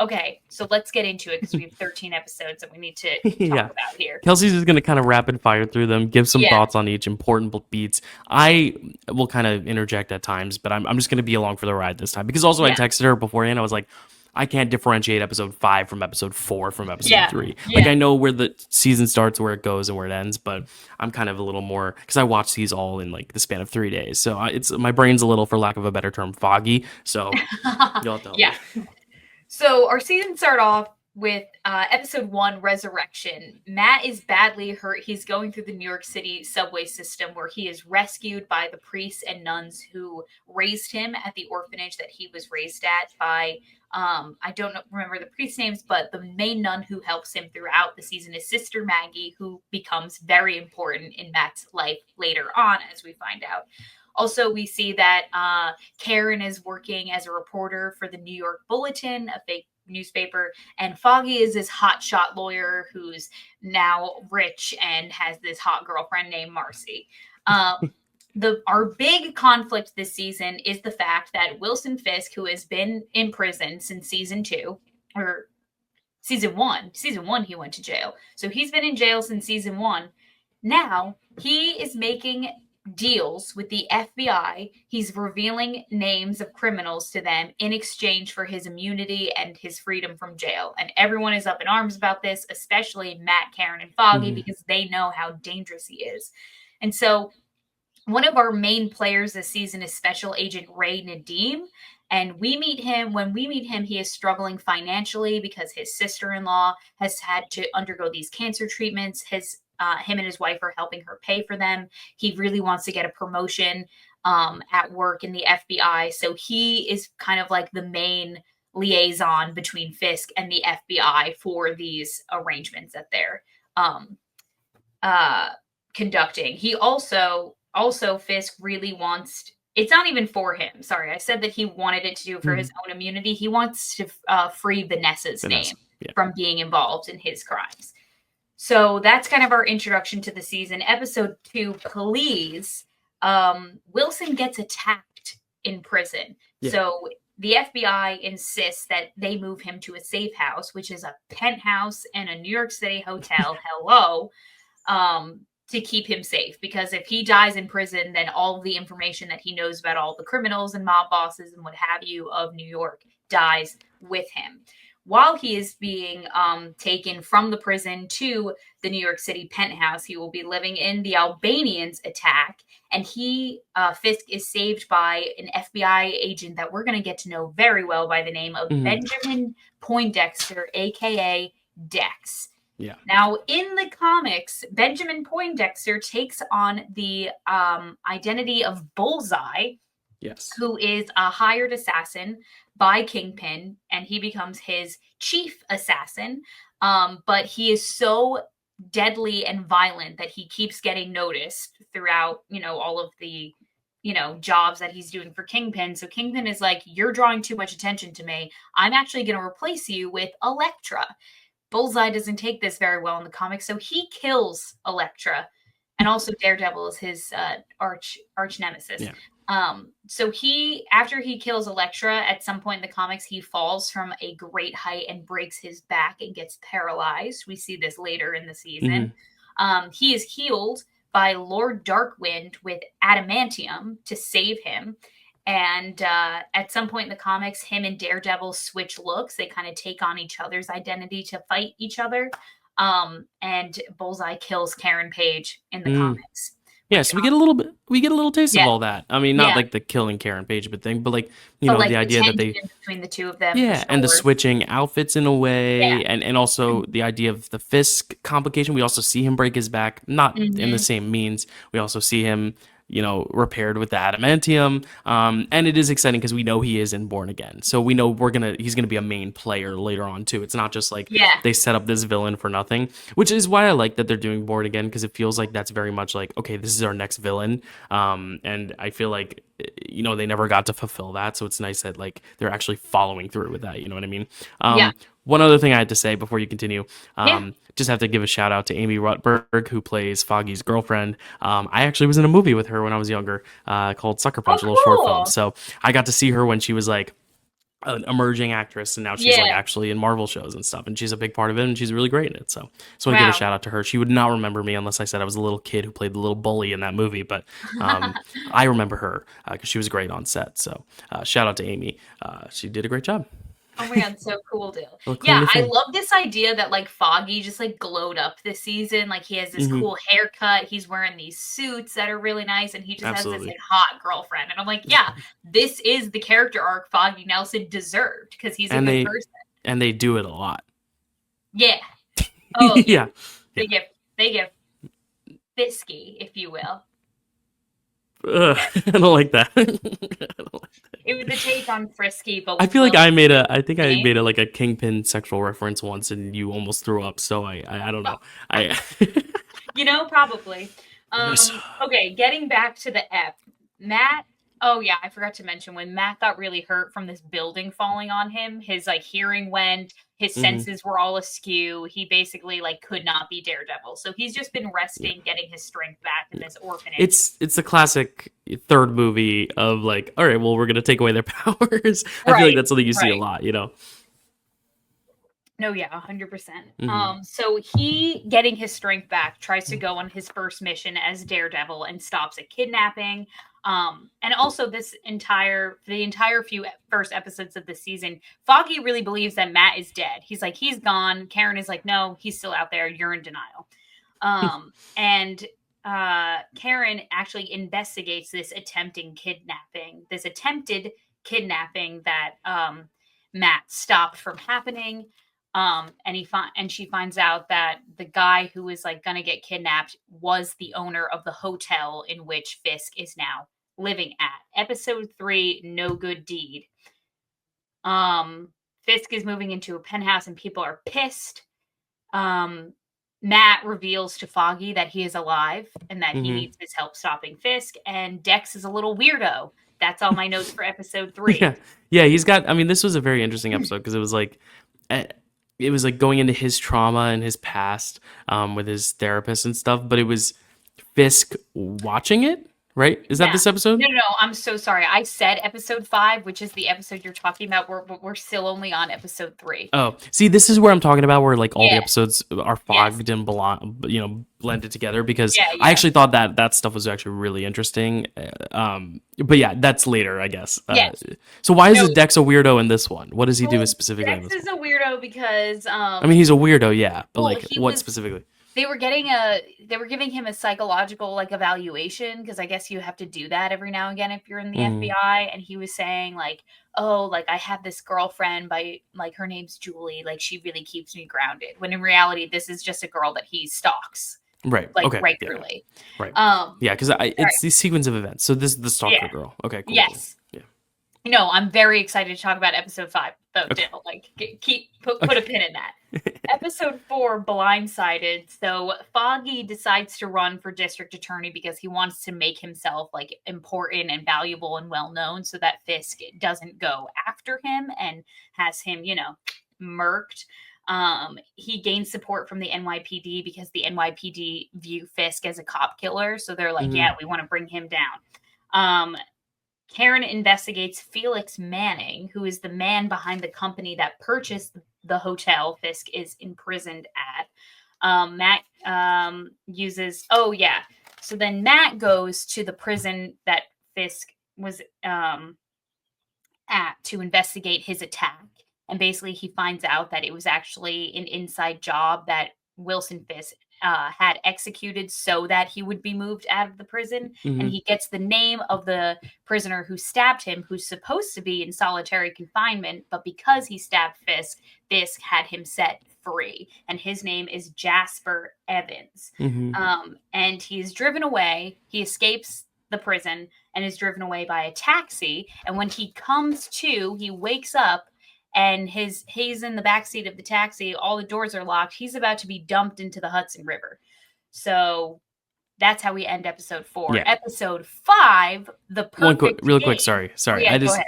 Okay, so let's get into it because we have 13 episodes that we need to talk Yeah. about here. Kelsey's just going to kind of rapid fire through them, give some Yeah, thoughts on each important beats. I will kind of interject at times, but I'm just going to be along for the ride this time because also I yeah, texted her beforehand. I was like, I can't differentiate episode 5 from episode 4 from episode yeah, 3. Like, yeah, I know where the season starts, where it goes, and where it ends, but I'm kind of a little more because I watched these all in like the span of 3 days. So it's my brain's a little, for lack of a better term, foggy. So you'll have to help yeah. me. So our season start off episode 1, Resurrection, Matt is badly hurt. He's going through the New York City subway system where he is rescued by the priests and nuns who raised him at the orphanage that he was raised at by, I don't remember the priest names, but the main nun who helps him throughout the season is Sister Maggie, who becomes very important in Matt's life later on, as we find out. Also, we see that Karen is working as a reporter for the New York Bulletin, a fake newspaper, and Foggy is this hotshot lawyer who's now rich and has this hot girlfriend named Marcy. Our big conflict this season is the fact that Wilson Fisk, who has been in prison since season 2, or season 1, he went to jail. So he's been in jail since season 1. Now he is making deals with the FBI. He's revealing names of criminals to them in exchange for his immunity and his freedom from jail. And everyone is up in arms about this, especially Matt, Karen, and Foggy, because they know how dangerous he is. And so one of our main players this season is Special Agent Ray Nadeem. And when we meet him, he is struggling financially because his sister-in-law has had to undergo these cancer treatments. Him and his wife are helping her pay for them. He really wants to get a promotion at work in the FBI. So he is kind of like the main liaison between Fisk and the FBI for these arrangements that they're conducting. He also Fisk really wants, it's not even for him. Sorry, I said that he wanted it to do for his own immunity. He wants to free Vanessa's name from being involved in his crimes. So that's kind of our introduction to the season. Episode 2, Please. Wilson gets attacked in prison. Yeah. So the FBI insists that they move him to a safe house, which is a penthouse in a New York City hotel. Hello. To keep him safe. Because if he dies in prison, then all the information that he knows about all the criminals and mob bosses and what have you of New York dies with him. While he is being taken from the prison to the New York City penthouse, he will be living in the Albanians' attack, and Fisk is saved by an FBI agent that we're going to get to know very well by the name of Benjamin Poindexter, a.k.a. Dex. Yeah. Now, in the comics, Benjamin Poindexter takes on the identity of Bullseye, yes, who is a hired assassin by Kingpin, and he becomes his chief assassin. But he is so deadly and violent that he keeps getting noticed throughout, all of the, jobs that he's doing for Kingpin. So Kingpin is like, you're drawing too much attention to me. I'm actually going to replace you with Elektra. Bullseye doesn't take this very well in the comics, so he kills Elektra. And also Daredevil is his arch nemesis. Yeah. So after he kills Elektra, at some point in the comics, he falls from a great height and breaks his back and gets paralyzed. We see this later in the season. He is healed by Lord Darkwind with adamantium to save him. And at some point in the comics, him and Daredevil switch looks. They kind of take on each other's identity to fight each other. And Bullseye kills Karen Page in the comics. Yeah, so we get a little taste of all that. I mean, not like the killing Karen Page thing, but like the idea that they between the two of them. Yeah, sure. And the switching outfits in a way, and also the idea of the Fisk complication. We also see him break his back, not in the same means. We also see him, repaired with the adamantium. And it is exciting because we know he is in Born Again. So we know he's gonna be a main player later on too. It's not just like they set up this villain for nothing, which is why I like that they're doing Born Again, because it feels like that's very much like, okay, this is our next villain. And I feel like, they never got to fulfill that. So it's nice that like they're actually following through with that. You know what I mean? One other thing I had to say before you continue, just have to give a shout out to Amy Rutberg, who plays Foggy's girlfriend. I actually was in a movie with her when I was younger called Sucker Punch, a little short film. So I got to see her when she was like an emerging actress, and now she's like actually in Marvel shows and stuff, and she's a big part of it, and she's really great in it. So I just want to give a shout out to her. She would not remember me unless I said I was a little kid who played the little bully in that movie, but I remember her because she was great on set. So shout out to Amy. She did a great job. Oh my god, so cool, Dale. Yeah, I love this idea that like Foggy just like glowed up this season. Like he has this cool haircut, he's wearing these suits that are really nice, and he just has this like, hot girlfriend. And I'm like, this is the character arc Foggy Nelson deserved, because he's a good person. And they do it a lot. Yeah. Oh yeah. Yeah, yeah. They get fisky, if you will. Ugh, Yes. I don't like that. I don't like It was a take on Frisky, but I with feel like Will I think I name. made a like a kingpin sexual reference once, and you almost threw up. So I don't know. I Probably. yes. Okay, getting back to the F. Matt, oh yeah, I forgot to mention when Matt got really hurt from this building falling on him, his like hearing went, his Hmm. senses were all askew. He basically like could not be Daredevil. So he's just been Yeah. resting, getting his strength back in Yeah. this orphanage. It's the classic third movie of like, all right, well, we're gonna take away their powers. I feel like Right, that's something you see a right. lot, you know. No, yeah, 100%. Hmm. So he, getting his strength back, tries to go on his first mission as Daredevil and stops a kidnapping. And also the entire few first episodes of the season, Foggy really believes that Matt is dead. He's like, he's gone. Karen is like, no, he's still out there. You're in denial. And Karen actually investigates this attempted kidnapping that Matt stopped from happening. And she finds out that the guy who was like gonna get kidnapped was the owner of the hotel in which Fisk is now living at. Episode 3, No Good Deed. Um, Fisk is moving into a penthouse and people are pissed. Um, Matt reveals to Foggy that he is alive and that he Hmm. needs his help stopping Fisk, and Dex is a little weirdo. That's all my notes for episode 3. Yeah, yeah. He's got. I mean, this was a very interesting episode because eh, it was like going into his trauma and his past with his therapist and stuff. But it was Fisk watching it, right? Is that Yeah. this episode? No, I'm so sorry. I said episode 5, which is the episode you're talking about. We're still only on episode 3. Oh, see, this is where I'm talking about where like all the Yeah. episodes are Yes. fogged and blended together because Yeah. I Yeah. actually thought that stuff was actually really interesting. But yeah, that's later, I guess. Yes. So why is No. this Dex a weirdo in this one? What does he do Well, specifically in Dex this is one? a weirdo because I mean, he's a weirdo, yeah, but well, like he what was specifically? they were giving him a psychological like evaluation because I guess you have to do that every now and again if you're in the Hmm. FBI, and he was saying like, oh, like I have this girlfriend by like her name's Julie, like she really keeps me grounded, when in reality this is just a girl that he stalks Right. like Okay. Yeah. regularly. Right. um Yeah, because right. it's the sequence of events. So this is the stalker Yeah. girl. Okay. Cool. Cool. Yes. Yeah. No, I'm very excited to talk about episode 5 though, Okay. Dill. Like put a Okay. pin in that. Episode 4, Blindsided. So Foggy decides to run for district attorney because he wants to make himself like important and valuable and well known so that Fisk doesn't go after him and has him, murked. He gains support from the NYPD because the NYPD view Fisk as a cop killer. So they're like, Hmm. yeah, we want to bring him down. Karen investigates Felix Manning, who is the man behind the company that purchased the hotel Fisk is imprisoned at. Matt uses, oh, yeah. So then Matt goes to the prison that Fisk was at to investigate his attack. And basically, he finds out that it was actually an inside job that Wilson Fisk had executed so that he would be moved out of the prison. And Hmm. he gets the name of the prisoner who stabbed him, who's supposed to be in solitary confinement. But because he stabbed Fisk, Fisk had him set free. And his name is Jasper Evans. Hmm. And he is driven away. He escapes the prison and is driven away by a taxi. And when he comes to, he wakes up and he's in the backseat of the taxi. All the doors are locked. He's about to be dumped into the Hudson River. So that's how we end episode 4. Yeah. Episode 5, the One quick, perfect real quick. game. Oh, Sorry. yeah, go ahead.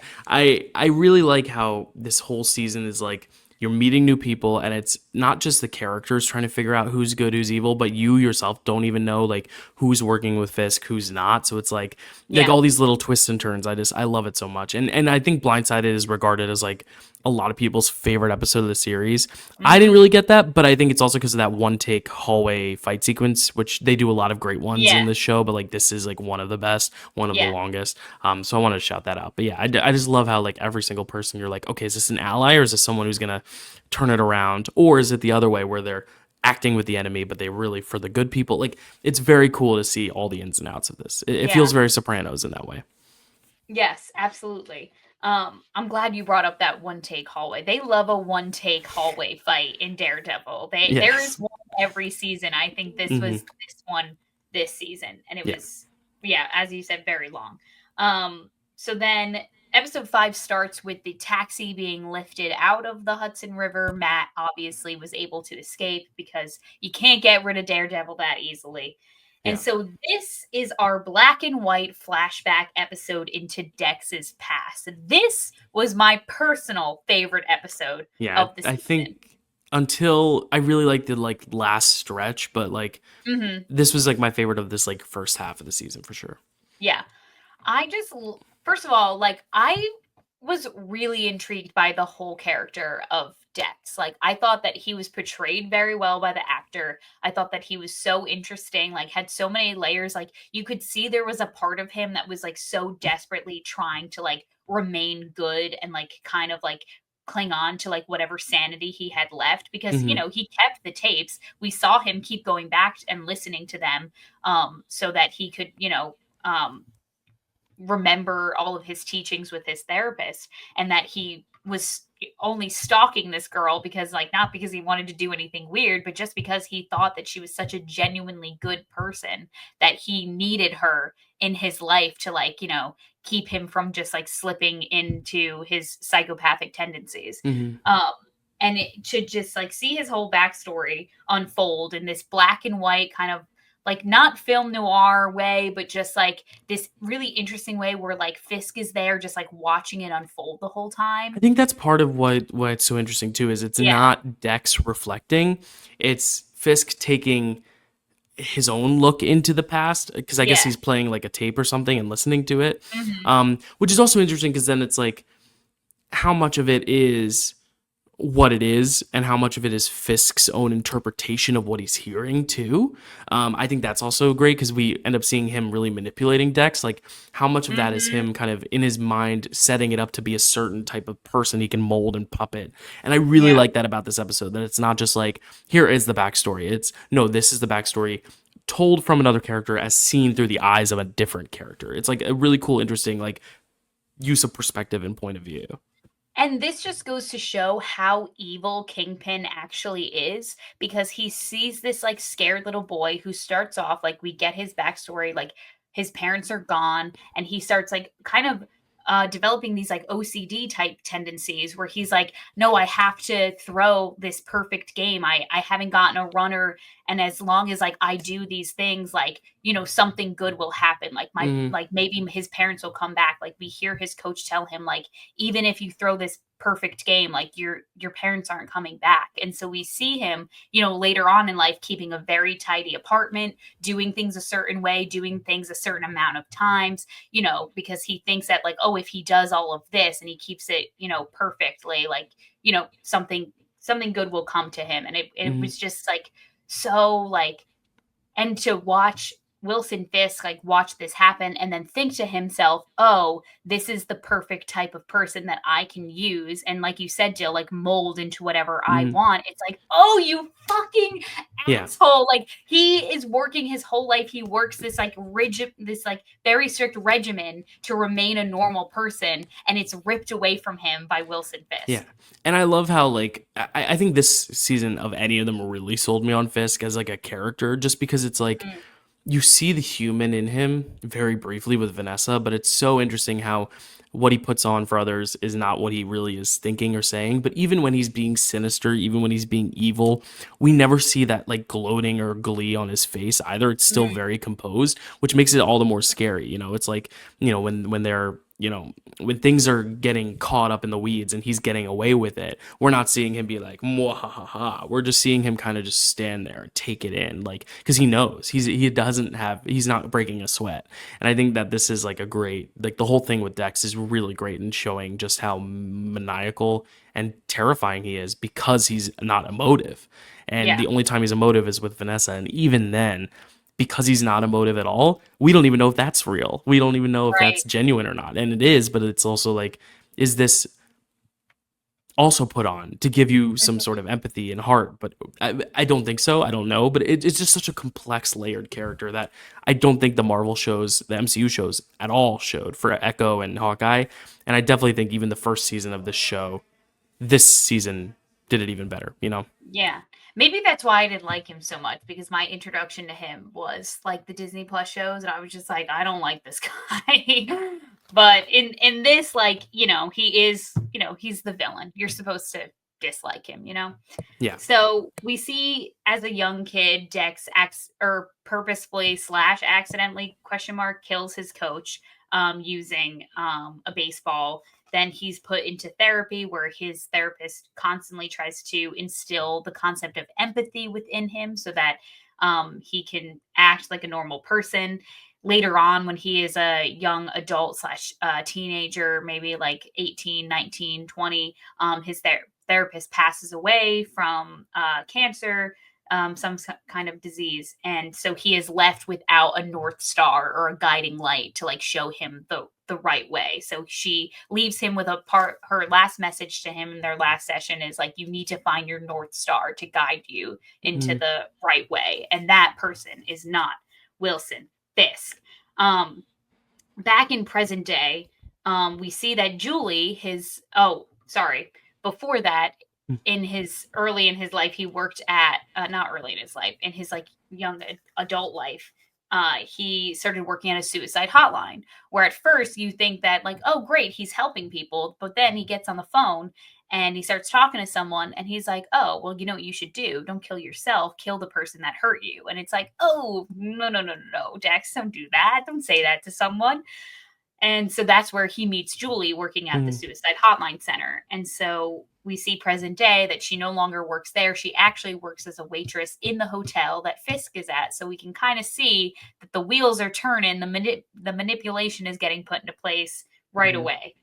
I really like how this whole season is like you're meeting new people, and it's not just the characters trying to figure out who's good, who's evil, but you yourself don't even know like who's working with Fisk, who's not. So it's like Yeah. all these little twists and turns. I love it so much, and I think Blindsided is regarded as like a lot of people's favorite episode of the series. I didn't Mhm. really get that, but I think it's also because of that one take hallway fight sequence, which they do a lot of great ones Yeah. in the show, but like this is like one of the best, one of the Yeah. longest. So I wanted to shout that out. But yeah, I just love how like every single person you're like, okay, is this an ally or is this someone who's gonna turn it around, or is it the other way where they're acting with the enemy, but they really for the good people? Like it's very cool to see all the ins and outs of this. It Yeah. feels very Sopranos in that way. Yes, absolutely. I'm glad you brought up that one take hallway. They love a one take hallway fight in Daredevil. There is Yes. one every season. I think this Hmm. was this one this season, and it Yeah. was, yeah, as you said, very long. So then episode 5 starts with the taxi being lifted out of the Hudson River. Matt obviously was able to escape because you can't get rid of Daredevil that easily. And Yeah. so this is our black and white flashback episode into Dex's past. This was my personal favorite episode Yeah. of the I season. think until I really liked the like last stretch, but like Mhm. this was like my favorite of this like first half of the season for sure. Yeah. First of all, like, I was really intrigued by the whole character of Dex. Like, I thought that he was portrayed very well by the actor. I thought that he was so interesting, like, had so many layers. Like, you could see there was a part of him that was, like, so desperately trying to, like, remain good and, like, kind of, like, cling on to, like, whatever sanity he had left because, Hmm. he kept the tapes. We saw him keep going back and listening to them, so that he could, remember all of his teachings with his therapist, and that he was only stalking this girl because, like, not because he wanted to do anything weird, but just because he thought that she was such a genuinely good person that he needed her in his life to, like, keep him from just like slipping into his psychopathic tendencies. Hmm. um and to just like see his whole backstory unfold in this black and white kind of, like, not film noir way, but just like this really interesting way where like Fisk is there just like watching it unfold the whole I time. think that's part of what's so interesting too is it's Yeah. not Dex reflecting, it's Fisk taking his own look into the past because I guess Yeah. he's playing like a tape or something and listening to it, Mhm. which is also interesting because then it's like how much of it is what it is and how much of it is Fisk's own interpretation of what he's hearing too. I think that's also great because we end up seeing him really manipulating Dex. Like how much of that is Mhm. him kind of in his mind setting it up to be a certain type of person he can mold and puppet. And I really Yeah. like that about this episode that it's not just like here is the backstory. It's no, this is the backstory told from another character as seen through the eyes of a different character. It's like a really cool, interesting like use of perspective and point of view. And this just goes to show how evil Kingpin actually is because he sees this like scared little boy who starts off like we get his backstory, like his parents are gone, and he starts like kind of developing these like OCD type tendencies where he's like, no, I have to throw this perfect game. I haven't gotten a runner, and as long as like I do these things, like something good will happen. Like Mm-hmm. maybe his parents will come back. Like we hear his coach tell him like even if you throw this perfect game, like your parents aren't coming back. And so we see him later on in life keeping a very tidy apartment, doing things a certain way, doing things a certain amount of times, because he thinks that like, oh, if he does all of this and he keeps it perfectly, like something good will come to him. And it Mm-hmm. was just like so like, and to watch Wilson Fisk like watch this happen and then think to himself, "Oh, this is the perfect type of person that I can use," and like you said, Jill, like mold into whatever I Mm-hmm. want. It's like, "Oh, you fucking Yeah. asshole!" Like he is working his whole life. He works this like rigid, this like very strict regimen to remain a normal person, and it's ripped away from him by Wilson Yeah. Fisk. And I love how like I think this season of any of them really sold me on Fisk as like a character just because it's like Mm, you see the human in him very briefly with Vanessa, but it's so interesting how what he puts on for others is not what he really is thinking or saying. But even when he's being sinister, even when he's being evil, we never see that like gloating or glee on his face either. It's still mm, very composed, which makes it all the more scary. It's like, when they're when things are getting caught up in the weeds and he's getting away with it, we're not seeing him be like, ha. We're just seeing him kind of just stand there and take it in, like, because he knows he's not breaking a sweat. And I think that this is like a great, like, the whole thing with Dex is really great in showing just how maniacal and terrifying he is because he's not emotive. And yeah, the only time he's emotive is with Vanessa. And even then, because he's not emotive at all, we don't even know if that's real. We don't even know if that's right. genuine or not. And it is, but it's also like, is this also put on to give you some sort of empathy and heart. But I don't think so. I don't know. But it's just such a complex, layered character that I don't think the Marvel shows, the MCU shows at all showed for Echo and Hawkeye. And I definitely think even the first season of this season did it even better, you know? Yeah. Maybe that's why I didn't like him so much, because my introduction to him was like the Disney Plus shows, and I was just like, I don't like this guy. But in this, like, he is, he's the villain. You're supposed to dislike him, Yeah. So we see as a young kid, Dex acts or purposefully slash accidentally question mark kills his coach using a baseball. Then he's put into therapy where his therapist constantly tries to instill the concept of empathy within him so that he can act like a normal person. Later on, when he is a young adult slash teenager, maybe like 18, 19, 20, his therapist passes away from cancer, some kind of disease, and so he is left without a north star or a guiding light to like show him the right way. So she leaves him with her last message to him in their last session is like, you need to find your north star to guide you into Mm. the right way, and that person is not Wilson Fisk. Back in present day, we see that Julie, before that, in his life, he worked at not early in his life, in his like young adult life, he started working at a suicide hotline. Where at first you think that like, oh great, he's helping people, but then he gets on the phone and he starts talking to someone and he's like, oh well, you know what you should do? Don't kill yourself, kill the person that hurt you. And it's like, oh no no no no no, Dex, don't do that, don't say that to someone. And so that's where he meets Julie working at the Mm. suicide hotline center. And so we see present day that she no longer works there. She actually works as a waitress in the hotel that Fisk is at. So we can kind of see that the wheels are turning, the manipulation is getting put into place right Mhm. away.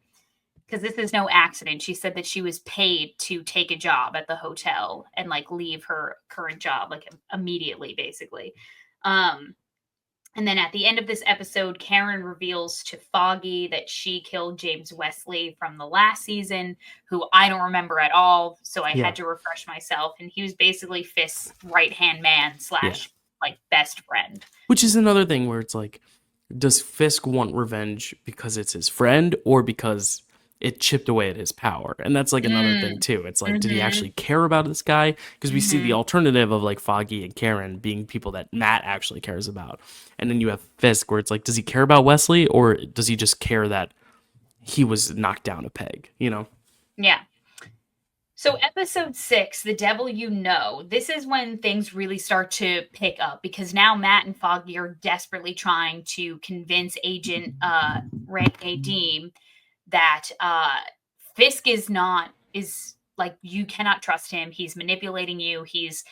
Because this is no accident. She said that she was paid to take a job at the hotel and like leave her current job like immediately, basically. Um, and then at the end of this episode, Karen reveals to Foggy that she killed James Wesley from the last season, who I don't remember at all. So I Yeah. had to refresh myself. And he was basically Fisk's right hand man Yeah. slash like best friend. Which is another thing where it's like, does Fisk want revenge because it's his friend or because it chipped away at his power? And that's like another thing Mm. too. It's like, did he Mm-hmm. actually care about this guy? Because we see the Mm-hmm. alternative of like Foggy and Karen being people that Matt actually cares about. And then you have Fisk where it's like, does he care about Wesley or does he just care that he was knocked down a peg, you know? Yeah. So, episode 6, The Devil You Know, this is when things really start to pick up because now Matt and Foggy are desperately trying to convince Agent Ray Deem that Fisk is like, you cannot trust him. He's manipulating you. He's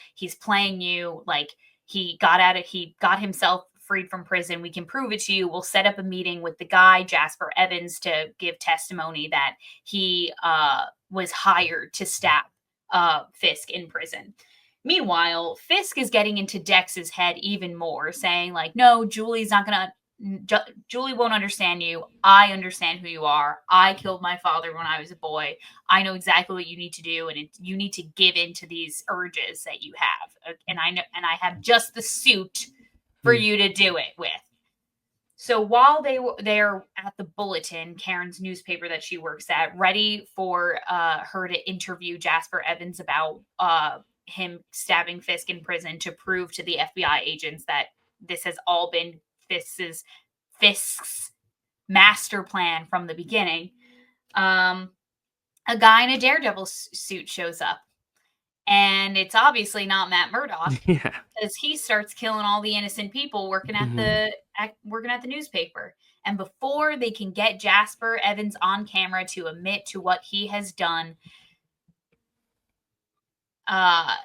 playing you. Like, he got himself freed from prison. We can prove it to you. We'll set up a meeting with the guy, Jasper Evans, to give testimony that he was hired to stab Fisk in prison. Meanwhile, Fisk is getting into Dex's head even more, saying like, "No, Julie's not gonna. Julie won't understand you. I understand who you are. I killed my father when I was a boy. I know exactly what you need to do, and you need to give in to these urges that you have. And I know, and I have just the suit for Hmm. you to do it with." So while they're at the Bulletin, Karen's newspaper that she works at, ready for her to interview Jasper Evans about him stabbing Fisk in prison to prove to the FBI agents that this has all been Fisk's Fisk's master plan from the beginning. Um, a guy in a Daredevil suit shows up, and it's obviously not Matt Murdock Yeah. because he starts killing all the innocent people Hmm. working at the newspaper. And before they can get Jasper Evans on camera to admit to what he has done, uh,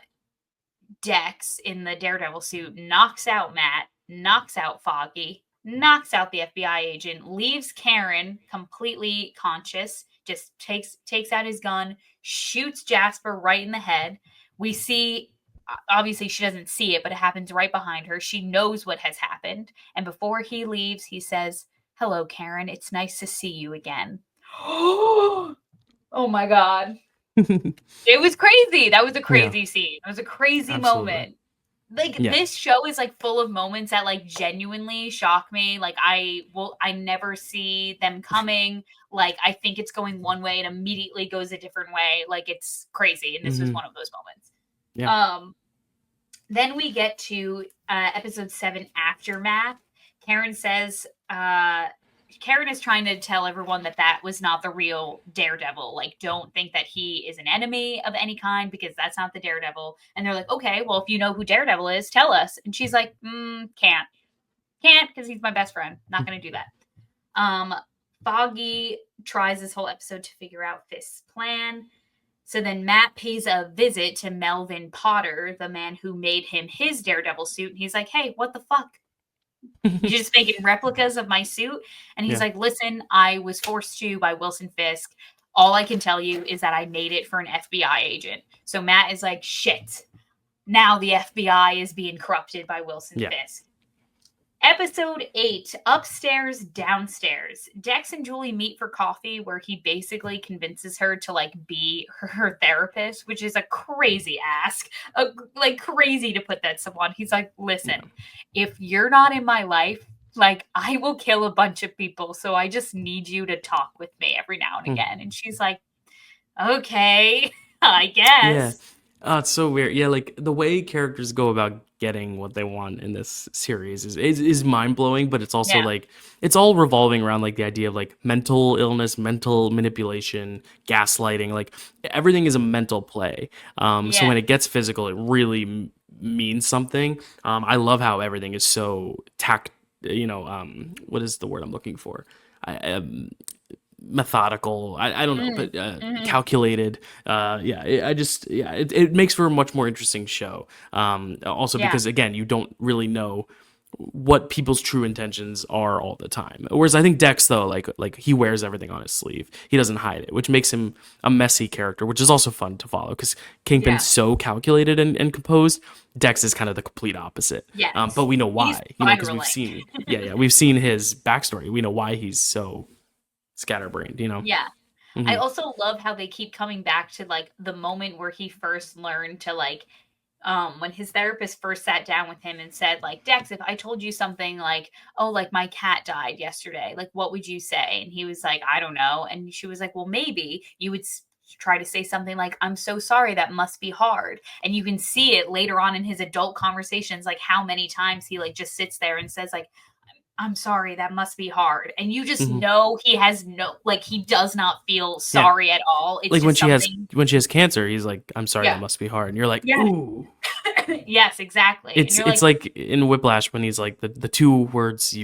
Dex in the Daredevil suit knocks out Matt, knocks out Foggy, knocks out the FBI agent, leaves Karen completely conscious, just takes out his gun, shoots Jasper right in the head. We see, obviously she doesn't see it, but it happens right behind her. She knows what has happened, and before he leaves, he says, "Hello, Karen. It's nice to see you again." Oh my god. It was crazy. That was a Yeah, crazy scene. It was a crazy absolutely. moment. Like, Yeah. this show is, like, full of moments that, like, genuinely shock me. Like, I never see them coming. Like, I think it's going one way and immediately goes a different way. Like, it's crazy, and this was Hmm. one of those moments. Yeah. Um, then we get to episode 7, Aftermath. Karen says, Karen is trying to tell everyone that that was not the real Daredevil. Like, don't think that he is an enemy of any kind because that's not the Daredevil. And they're like, okay, well, if you know who Daredevil is, tell us. And she's like, can't. Can't because he's my best friend. Not going to do that. Um, Foggy tries this whole episode to figure out Fist's plan. So then Matt pays a visit to Melvin Potter, the man who made him his Daredevil suit. And he's like, hey, what the fuck? You're just making replicas of my suit? And he's Yeah. like, listen, I was forced to by Wilson Fisk. All I can tell you is that I made it for an FBI agent. So Matt is like, shit. Now the FBI is being corrupted by Wilson Yeah. Fisk. Episode 8, Upstairs, Downstairs. Dex and Julie meet for coffee where he basically convinces her to like be her therapist, which is a crazy ask. Like crazy to put that to someone. He's like, Yeah. listen, if you're not in my life, like I will kill a bunch of people. So I just need you to talk with me every now and Hmm. again. And she's like, okay, I Yeah. guess. Oh, it's so weird. Yeah, like the way characters go about getting what they want in this series is mind blowing, but it's also Yeah. like it's all revolving around like the idea of like mental illness, mental manipulation, gaslighting. Like everything is a mental play. So Yeah. when it gets physical, it really means something. I love how everything is so what is the word I'm looking for? Methodical. I don't know, Mm, but mhm. calculated. It makes for a much more interesting show. Also Yeah. because again, you don't really know what people's true intentions are all the time. Whereas I think Dex though, like he wears everything on his sleeve. He doesn't hide it, which makes him a messy character, which is also fun to follow because Kingpin's Yeah. so calculated and composed. Dex is kind of the complete opposite. But Yes. we know He's why, because we've spiraling. seen, we've seen his backstory. We know why he's so scatterbrained. Yeah. I Hmm. also love how they keep coming back to like the moment where he first learned to like when his therapist first sat down with him and said like, Dex, if I told you something like, oh, like my cat died yesterday, like what would you say? And he was like, I don't know. And she was like, well, maybe you would try to say something like, I'm so sorry, that must be hard. And you can see it later on in his adult conversations, like how many times he like just sits there and says like, I'm sorry, that must be hard. And you just Hmm. know he has no, like, he does not feel Yeah, sorry at all. It's like when just she has something. when she has cancer, he's like, "I'm sorry, that Yeah. must be hard," and you're like, Yeah. "Ooh." Yes, exactly. And It's you're it's like, like in Whiplash when he's like the two words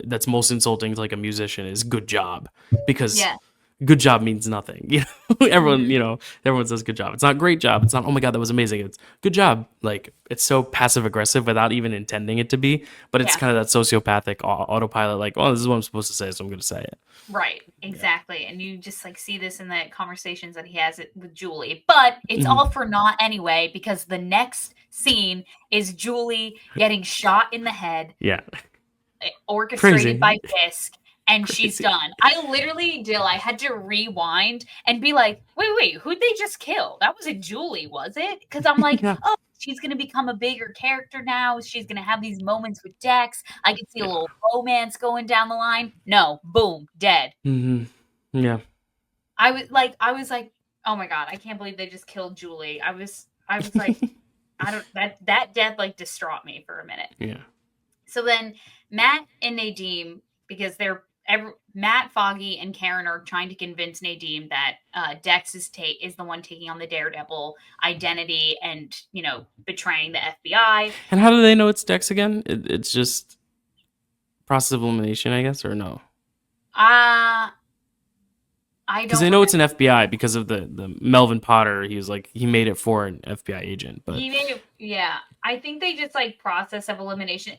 that's most insulting to like a musician is "good job," because yeah. good job means nothing. Everyone Mhm. everyone says good job. It's not great job. It's not oh my god that was amazing. It's good job. Like it's so passive aggressive without even intending it to be. But it's Yeah. kind of that sociopathic autopilot. Like oh this is what I'm supposed to say, so I'm going to say it. Right. Yeah. Exactly. And you just like see this in the conversations that he has with Julie. But it's Mhm. all for naught anyway, because the next scene is Julie getting shot in the head, Yeah. orchestrated Crazy. by Fisk, and she's Crazy. done. I had to rewind and be like, wait, who'd they just kill? That wasn't Julie, was it? Because I'm like, Yeah. oh, she's gonna become a bigger character now. She's gonna have these moments with Dex. I can see a Yeah. little romance going down the line. No, boom, dead. Hmm. Yeah. I was like, oh my god, I can't believe they just killed Julie. I was like, I don't that death like distraught me for a minute. Yeah. So then Matt and Nadim, because Matt, Foggy, and Karen are trying to convince Nadim that Dex is the one taking on the Daredevil identity and betraying the FBI. And how do they know it's Dex again? It's just process of elimination, I guess, or no? Uh I Because don't they know it's remember. an FBI because of the Melvin Potter. He was like he made it for an FBI agent, but He made it. Yeah, I think they just like process of elimination.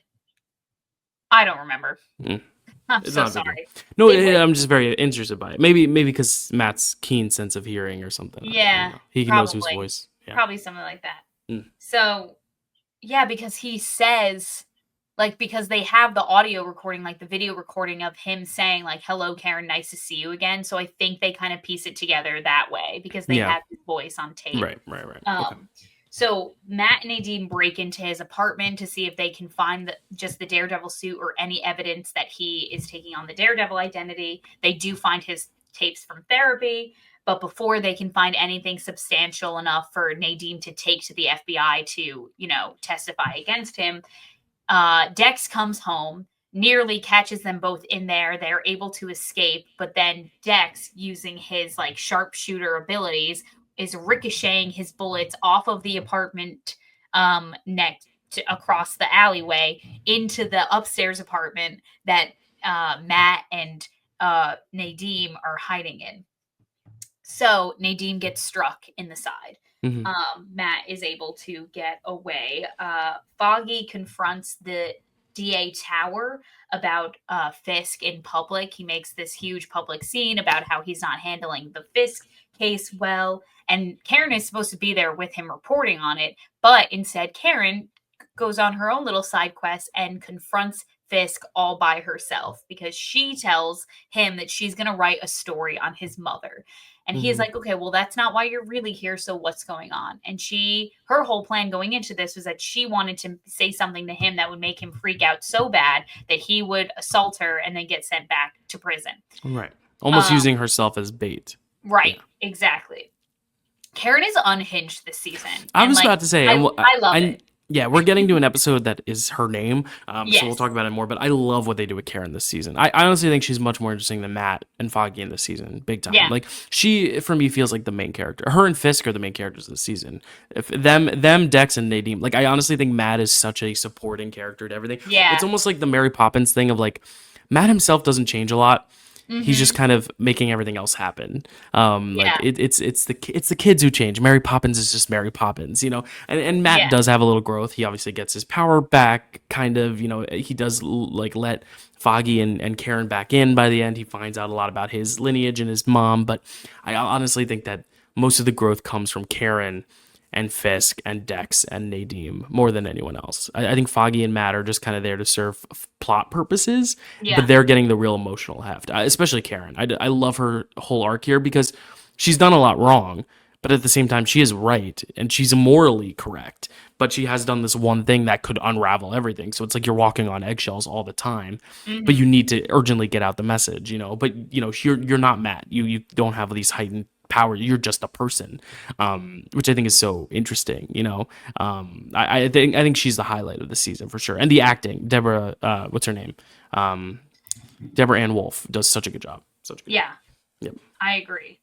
I don't remember. mm, I'm it's so not a big deal. sorry. No, They would. I'm just very interested by it. Maybe because Matt's keen sense of hearing or something. I don't Yeah, know. He knows whose probably. voice. Yeah. Probably something like that. Mm. So, yeah, because he says like, because they have the audio recording, like the video recording of him saying like, "Hello, Karen, nice to see you again." So I think they kind of piece it together that way because they Yeah. have his voice on tape. Right. Okay. Um, so Matt and Nadine break into his apartment to see if they can find just the Daredevil suit or any evidence that he is taking on the Daredevil identity. They do find his tapes from therapy, but before they can find anything substantial enough for Nadine to take to the FBI to, testify against him, Dex comes home, nearly catches them both in there. They're able to escape, but then Dex, using his like sharpshooter abilities, is ricocheting his bullets off of the apartment next to, across the alleyway into the upstairs apartment that Matt and Nadim are hiding in. So Nadine gets struck in the side. Hmm. Matt is able to get away. Foggy confronts the DA Tower about Fisk in public. He makes this huge public scene about how he's not handling the Fisk case well. And Karen is supposed to be there with him reporting on it. But instead, Karen goes on her own little side quest and confronts Fisk all by herself because she tells him that she's going to write a story on his mother. And he is like, okay, well, that's not why you're really here. So what's going on? And her whole plan going into this was that she wanted to say something to him that would make him freak out so bad that he would assault her and then get sent back to prison. Right. Almost using herself as bait. Right. Yeah. Exactly. Karen is unhinged this season. I was about to say, I love it. Yeah, we're getting to an episode that is her name, Yes. So we'll talk about it more, but I love what they do with Karen this season. I honestly think she's much more interesting than Matt and Foggy in this season, big time. Yeah. Like, she, for me, feels like the main character. Her and Fisk are the main characters of the season. If them, Dex, and Nadim, like, I honestly think Matt is such a supporting character to everything. Yeah. It's almost like the Mary Poppins thing of, like, Matt himself doesn't change a lot. He's just kind of making everything else happen. It's the kids who change. Mary Poppins is just Mary Poppins, And Matt does have a little growth. He obviously gets his power back, kind of. He does like let Foggy and Karen back in by the end. He finds out a lot about his lineage and his mom. But I honestly think that most of the growth comes from Karen and Fisk and Dex and Nadim more than anyone else. I think Foggy and Matt are just kind of there to serve plot purposes, but they're getting the real emotional heft, especially Karen. I love her whole arc here because she's done a lot wrong, but at the same time, she is right and she's morally correct, but she has done this one thing that could unravel everything. So it's like you're walking on eggshells all the time, but you need to urgently get out the message, but you're not Matt. You don't have these heightened power. You're just a person, which I think is so interesting. I think she's the highlight of the season for sure, and the acting. Deborah, what's her name? Deborah Ann Wolf does such a good job. Yeah, yep. I agree.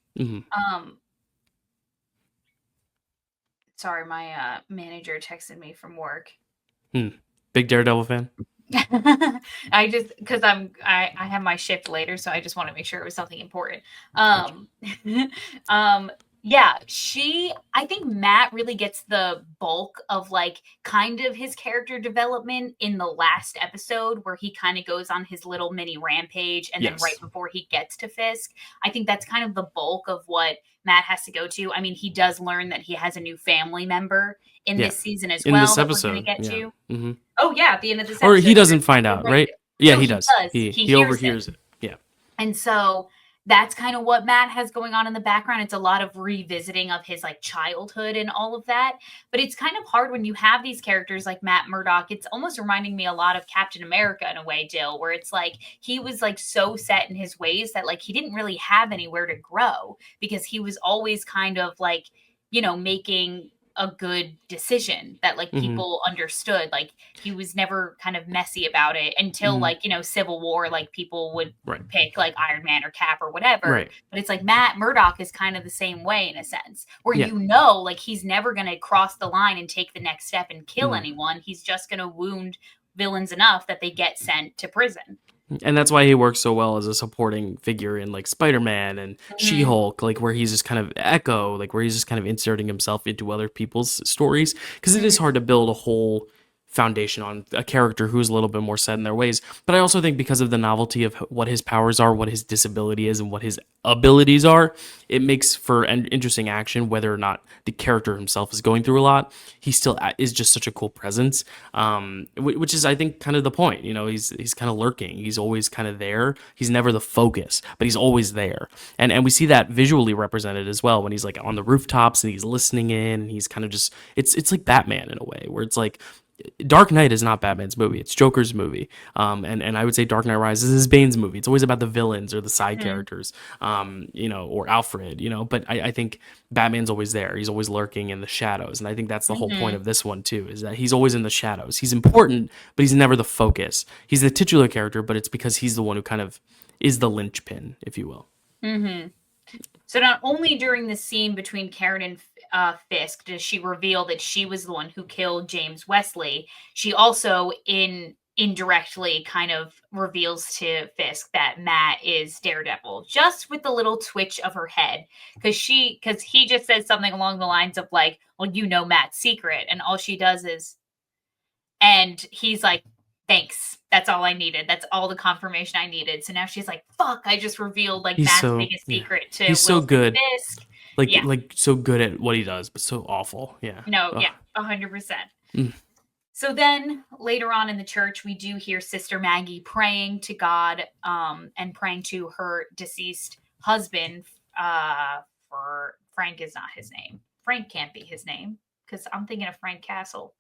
Sorry, my manager texted me from work. Big Daredevil fan. I just because I have my shift later, so I just want to make sure it was something important. Yeah, I think Matt really gets the bulk of like kind of his character development in the last episode where he kind of goes on his little mini rampage and then right before he gets to Fisk. I think that's kind of the bulk of what Matt has to go to. I mean, he does learn that he has a new family member in this season as well. In this episode, we're gonna get to. Oh yeah, at the end of this episode. Or he doesn't find out, right? Yeah, no, he does. He overhears it. Yeah. And so that's kind of what Matt has going on in the background. It's a lot of revisiting of his like childhood and all of that. But it's kind of hard when you have these characters like Matt Murdock. It's almost reminding me a lot of Captain America in a way, Dill, where it's like he was like so set in his ways that like he didn't really have anywhere to grow because he was always kind of like, making a good decision that like people understood. Like he was never kind of messy about it until like, Civil War, like people would pick like Iron Man or Cap or whatever. Right. But it's like Matt Murdock is kind of the same way in a sense where like he's never going to cross the line and take the next step and kill anyone. He's just going to wound villains enough that they get sent to prison. And that's why he works so well as a supporting figure in like Spider-Man and She-Hulk, like where he's just kind of Echo, like where he's just kind of inserting himself into other people's stories. Because it is hard to build a whole foundation on a character who's a little bit more set in their ways. But I also think because of the novelty of what his powers are, what his disability is, and what his abilities are, it makes for an interesting action. Whether or not the character himself is going through a lot, he still is just such a cool presence. Which is, I think, kind of the point. You know, he's kind of lurking. He's always kind of there. He's never the focus, but he's always there. And we see that visually represented as well when he's like on the rooftops and he's listening in, and he's kind of just it's like Batman in a way, where it's like Dark Knight is not Batman's movie; it's Joker's movie. And I would say Dark Knight Rises is Bane's movie. It's always about the villains or the side characters, you know, or Alfred, you know. But I think Batman's always there. He's always lurking in the shadows, and I think that's the whole point Mm-hmm. of this one too. Is that he's always in the shadows. He's important, but he's never the focus. He's the titular character, but it's because he's the one who kind of is the linchpin, if you will. Mm-hmm. So not only during the scene between Karen and Fisk does she reveal that she was the one who killed James Wesley, she also indirectly kind of reveals to Fisk that Matt is Daredevil, just with the little twitch of her head, because he just says something along the lines of like, "Well, you know Matt's secret," and all she does is, and he's like, "Thanks. That's all I needed. That's all the confirmation I needed." So now she's like, "Fuck! I just revealed like He's Matt's so biggest yeah. secret to He's so Wilson good. Fisk." Yeah. Like so good at what he does, but so awful. Yeah. No. Ugh. Yeah. 100%. Mm. So then later on in the church, we do hear Sister Maggie praying to God, and praying to her deceased husband. For Frank is not his name. Frank can't be his name because I'm thinking of Frank Castle.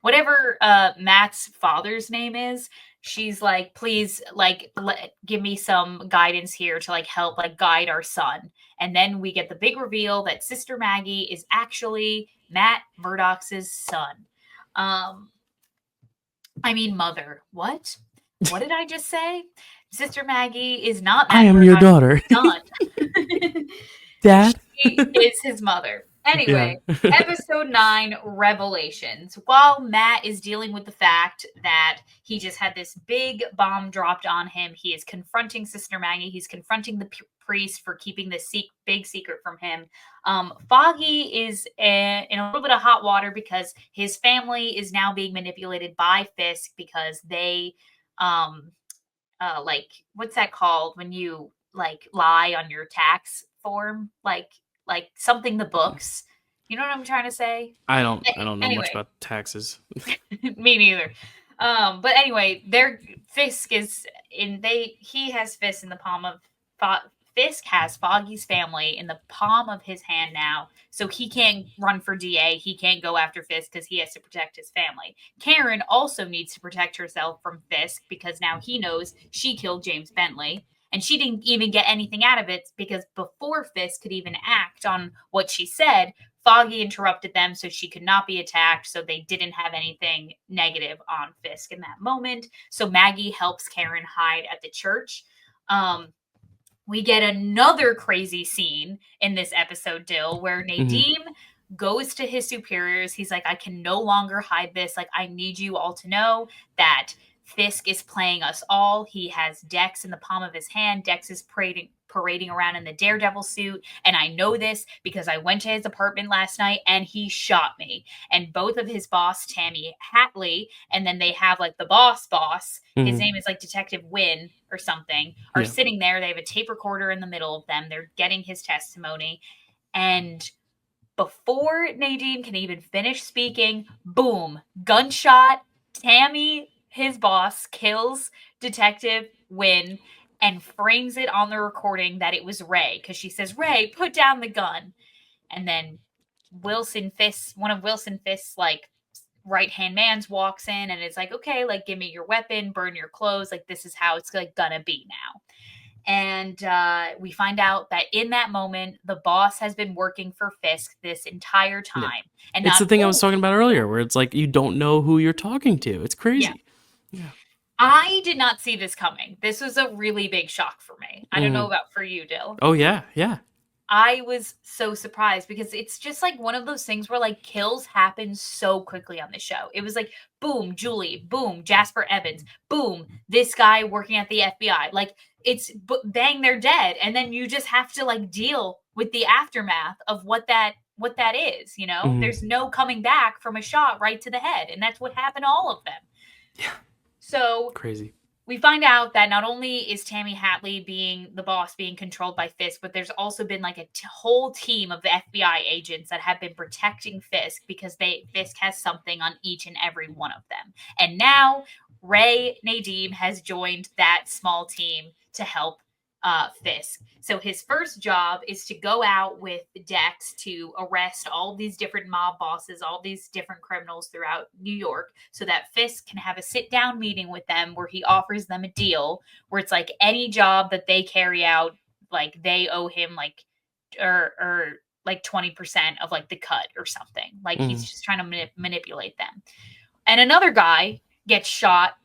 Whatever Matt's father's name is, she's like, please, like, give me some guidance here to like help like guide our son. And then we get the big reveal that Sister Maggie is actually Matt Murdock's son. Um, I mean, mother. What? What did I just say? Sister Maggie is not I Matt am your Murdock's daughter, son. Dad. She is his mother. Yeah. Anyway, episode 9, Revelations. While Matt is dealing with the fact that he just had this big bomb dropped on him, he is confronting Sister Maggie. He's confronting the priest for keeping this big secret from him. Foggy is in a little bit of hot water because his family is now being manipulated by Fisk because they, like, what's that called when you like lie on your tax form? Like something the books. You know what I'm trying to say? I don't know much Anyway, about taxes. me neither. But anyway, their Fisk is in he has Fisk in the palm of Fisk has Foggy's family in the palm of his hand now, so he can't run for DA. He can't go after Fisk because he has to protect his family. Karen also needs to protect herself from Fisk because now he knows she killed James Bentley. And she didn't even get anything out of it because before Fisk could even act on what she said, Foggy interrupted them so she could not be attacked, so they didn't have anything negative on Fisk in that moment. So Maggie helps Karen hide at the church. We get another crazy scene in this episode, Dill, where Mhm. Nadim goes to his superiors. He's like, I can no longer hide this. Like, I need you all to know that Fisk is playing us all. He has Dex in the palm of his hand. Dex is parading around in the Daredevil suit. And I know this because I went to his apartment last night and he shot me. And both of his boss, Tammy Hatley, and then they have like the boss, his Mhm. name is like Detective Wynn or something, are Yeah. sitting there. They have a tape recorder in the middle of them. They're getting his testimony. And before Nadine can even finish speaking, boom, gunshot. Tammy, his boss, kills Detective Wynn and frames it on the recording that it was Ray because she says, Ray, put down the gun. And then one of Wilson Fisk's like right hand man's walks in and it's like, okay, like give me your weapon, burn your clothes. Like this is how it's like gonna be now. And we find out that in that moment, the boss has been working for Fisk this entire Yeah. time. And It's not the thing I was only, talking about earlier, where it's like you don't know who you're talking to. It's yeah, crazy. Yeah. I did not see this coming. This was a really big shock for me. I don't know Mhm. about for you, Dill. Oh yeah, yeah. I was so surprised because it's just like one of those things where like kills happen so quickly on the show. It was like boom, Julie, boom, Jasper Evans, boom, this guy working at the FBI. Like it's bang, they're dead, and then you just have to like deal with the aftermath of what that what that is, you know? Mhm. There's no coming back from a shot right to the head, and that's what happened to all of them. Yeah. So Crazy. we find out that not only is Tammy Hatley being the boss being controlled by Fisk, but there's also been like a whole team of the FBI agents that have been protecting Fisk because Fisk has something on each and every one of them. And now Ray Nadeem has joined that small team to help Fisk. So his first job is to go out with Dex to arrest all these different mob bosses, all these different criminals throughout New York, so that Fisk can have a sit down meeting with them where he offers them a deal where it's like any job that they carry out, like they owe him like or like 20% of like the cut or something. Like he's Mhm. just trying to manipulate them. And another guy gets shot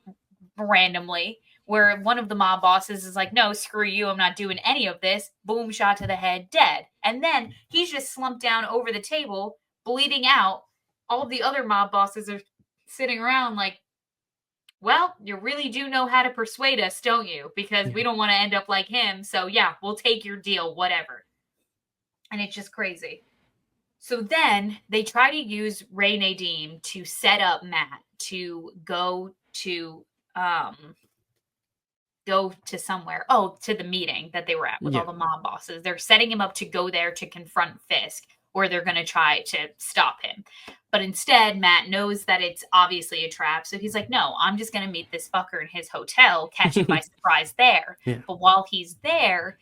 randomly where one of the mob bosses is like, no, screw you, I'm not doing any of this. Boom, shot to the head, dead. And then he's just slumped down over the table, bleeding out. All the other mob bosses are sitting around like, well, you really do know how to persuade us, don't you? Because we Yeah. don't want to end up like him. So yeah, we'll take your deal, whatever. And it's just crazy. So then they try to use Ray Nadeem to set up Matt to um go to somewhere. Oh, to the meeting that they were at with all Yeah. the mob bosses. They're setting him up to go there to confront Fisk, where they're going to try to stop him. But instead, Matt knows that it's obviously a trap. So he's like, no, I'm just going to meet this fucker in his hotel, catch him by surprise there. Yeah. But while he's there,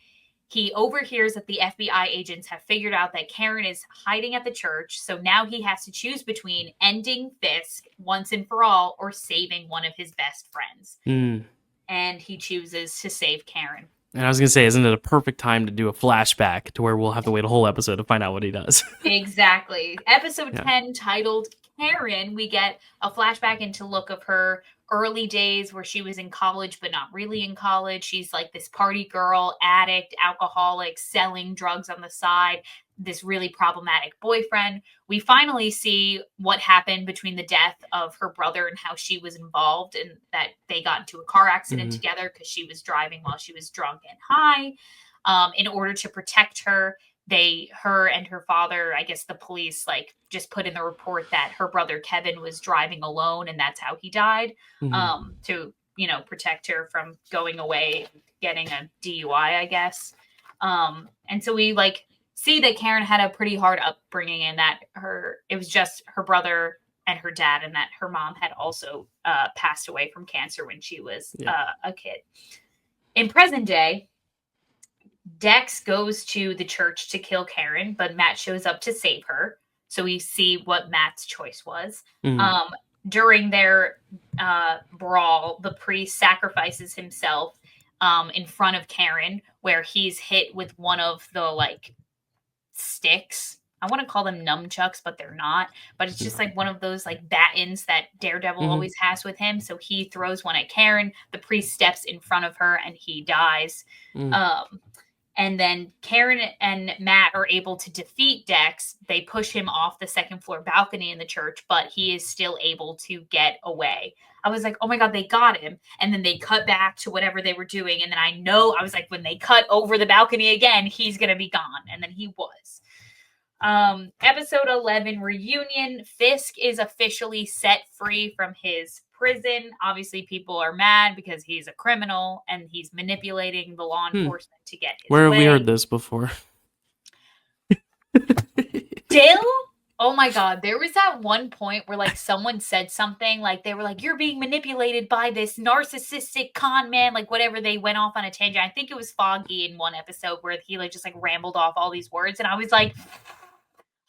he overhears that the FBI agents have figured out that Karen is hiding at the church. So now he has to choose between ending Fisk once and for all or saving one of his best friends. Mm. And he chooses to save Karen. And I was gonna say, isn't it a perfect time to do a flashback to where we'll have to wait a whole episode to find out what he does? Exactly. Episode Yeah. 10, titled Karen, we get a flashback into look of her early days where she was in college, but not really in college. She's like this party girl, addict, alcoholic, selling drugs on the side, this really problematic boyfriend. We finally see what happened between the death of her brother and how she was involved, and that they got into a car accident Mhm. together because she was driving while she was drunk and high. In order to protect her, her and her father, I guess the police like just put in the report that her brother Kevin was driving alone and that's how he died, Mhm. to protect her from going away and getting a DUI, I guess. And so we like see that Karen had a pretty hard upbringing, and that it was just her brother and her dad, and that her mom had also passed away from cancer when she was Yeah. a kid. In present day, Dex goes to the church to kill Karen, but Matt shows up to save her. So we see what Matt's choice was. Mhm. Um, During their brawl, the priest sacrifices himself in front of Karen, where he's hit with one of the like sticks. I want to call them nunchucks, but they're not. But it's just No. like one of those like battens that Daredevil Mhm. always has with him. So he throws one at Karen. The priest steps in front of her and he dies. Mm. Um, and then Karen and Matt are able to defeat Dex. They push him off the second floor balcony in the church, but he is still able to get away. I was like, oh my God, they got him. And then they cut back to whatever they were doing. And then I was like, when they cut over the balcony again, he's going to be gone. And then he was. Episode 11, reunion. Fisk is officially set free from his prison. Obviously, people are mad because he's a criminal and he's manipulating the law Hmm. enforcement to get his Where have we way. heard this before? Still? Oh my God. There was that one point where like someone said something like they were like, you're being manipulated by this narcissistic con man, like whatever. They went off on a tangent. I think it was Foggy in one episode where he like just like rambled off all these words. And I was like,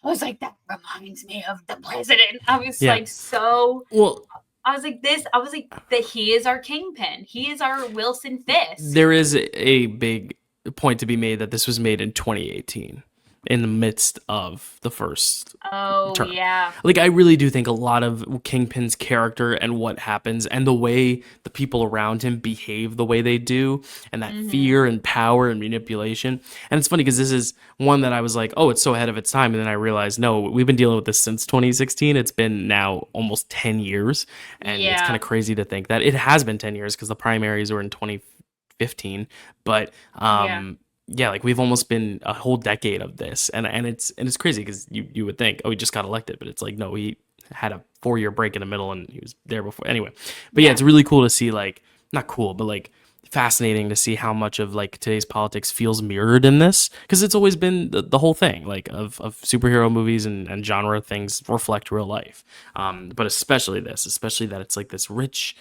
that reminds me of the president. I was Yeah. like, so Well, I was like that he is our kingpin. He is our Wilson Fisk. there is a big point to be made that this was made in 2018 in the midst of the first Oh term. yeah. Like, I really do think a lot of Kingpin's character and what happens and the way the people around him behave the way they do, and that fear and power and manipulation. And it's funny because this is one that I was like, oh, it's so ahead of its time. And then I realized, no, we've been dealing with this since 2016. It's been now almost 10 years. And it's kind Yeah. of crazy to think that it has been 10 years because the primaries were in 2015. But Yeah. yeah, like we've almost been a whole decade of this, and it's crazy because you would think, oh, he just got elected, but it's like no, he had a 4 year break in the middle and he was there before anyway. But yeah, Yeah. it's really cool to see, like, not cool, but like fascinating to see how much of like today's politics feels mirrored in this, because it's always been the whole thing like of superhero movies and genre things reflect real life, but especially this, especially that it's like this rich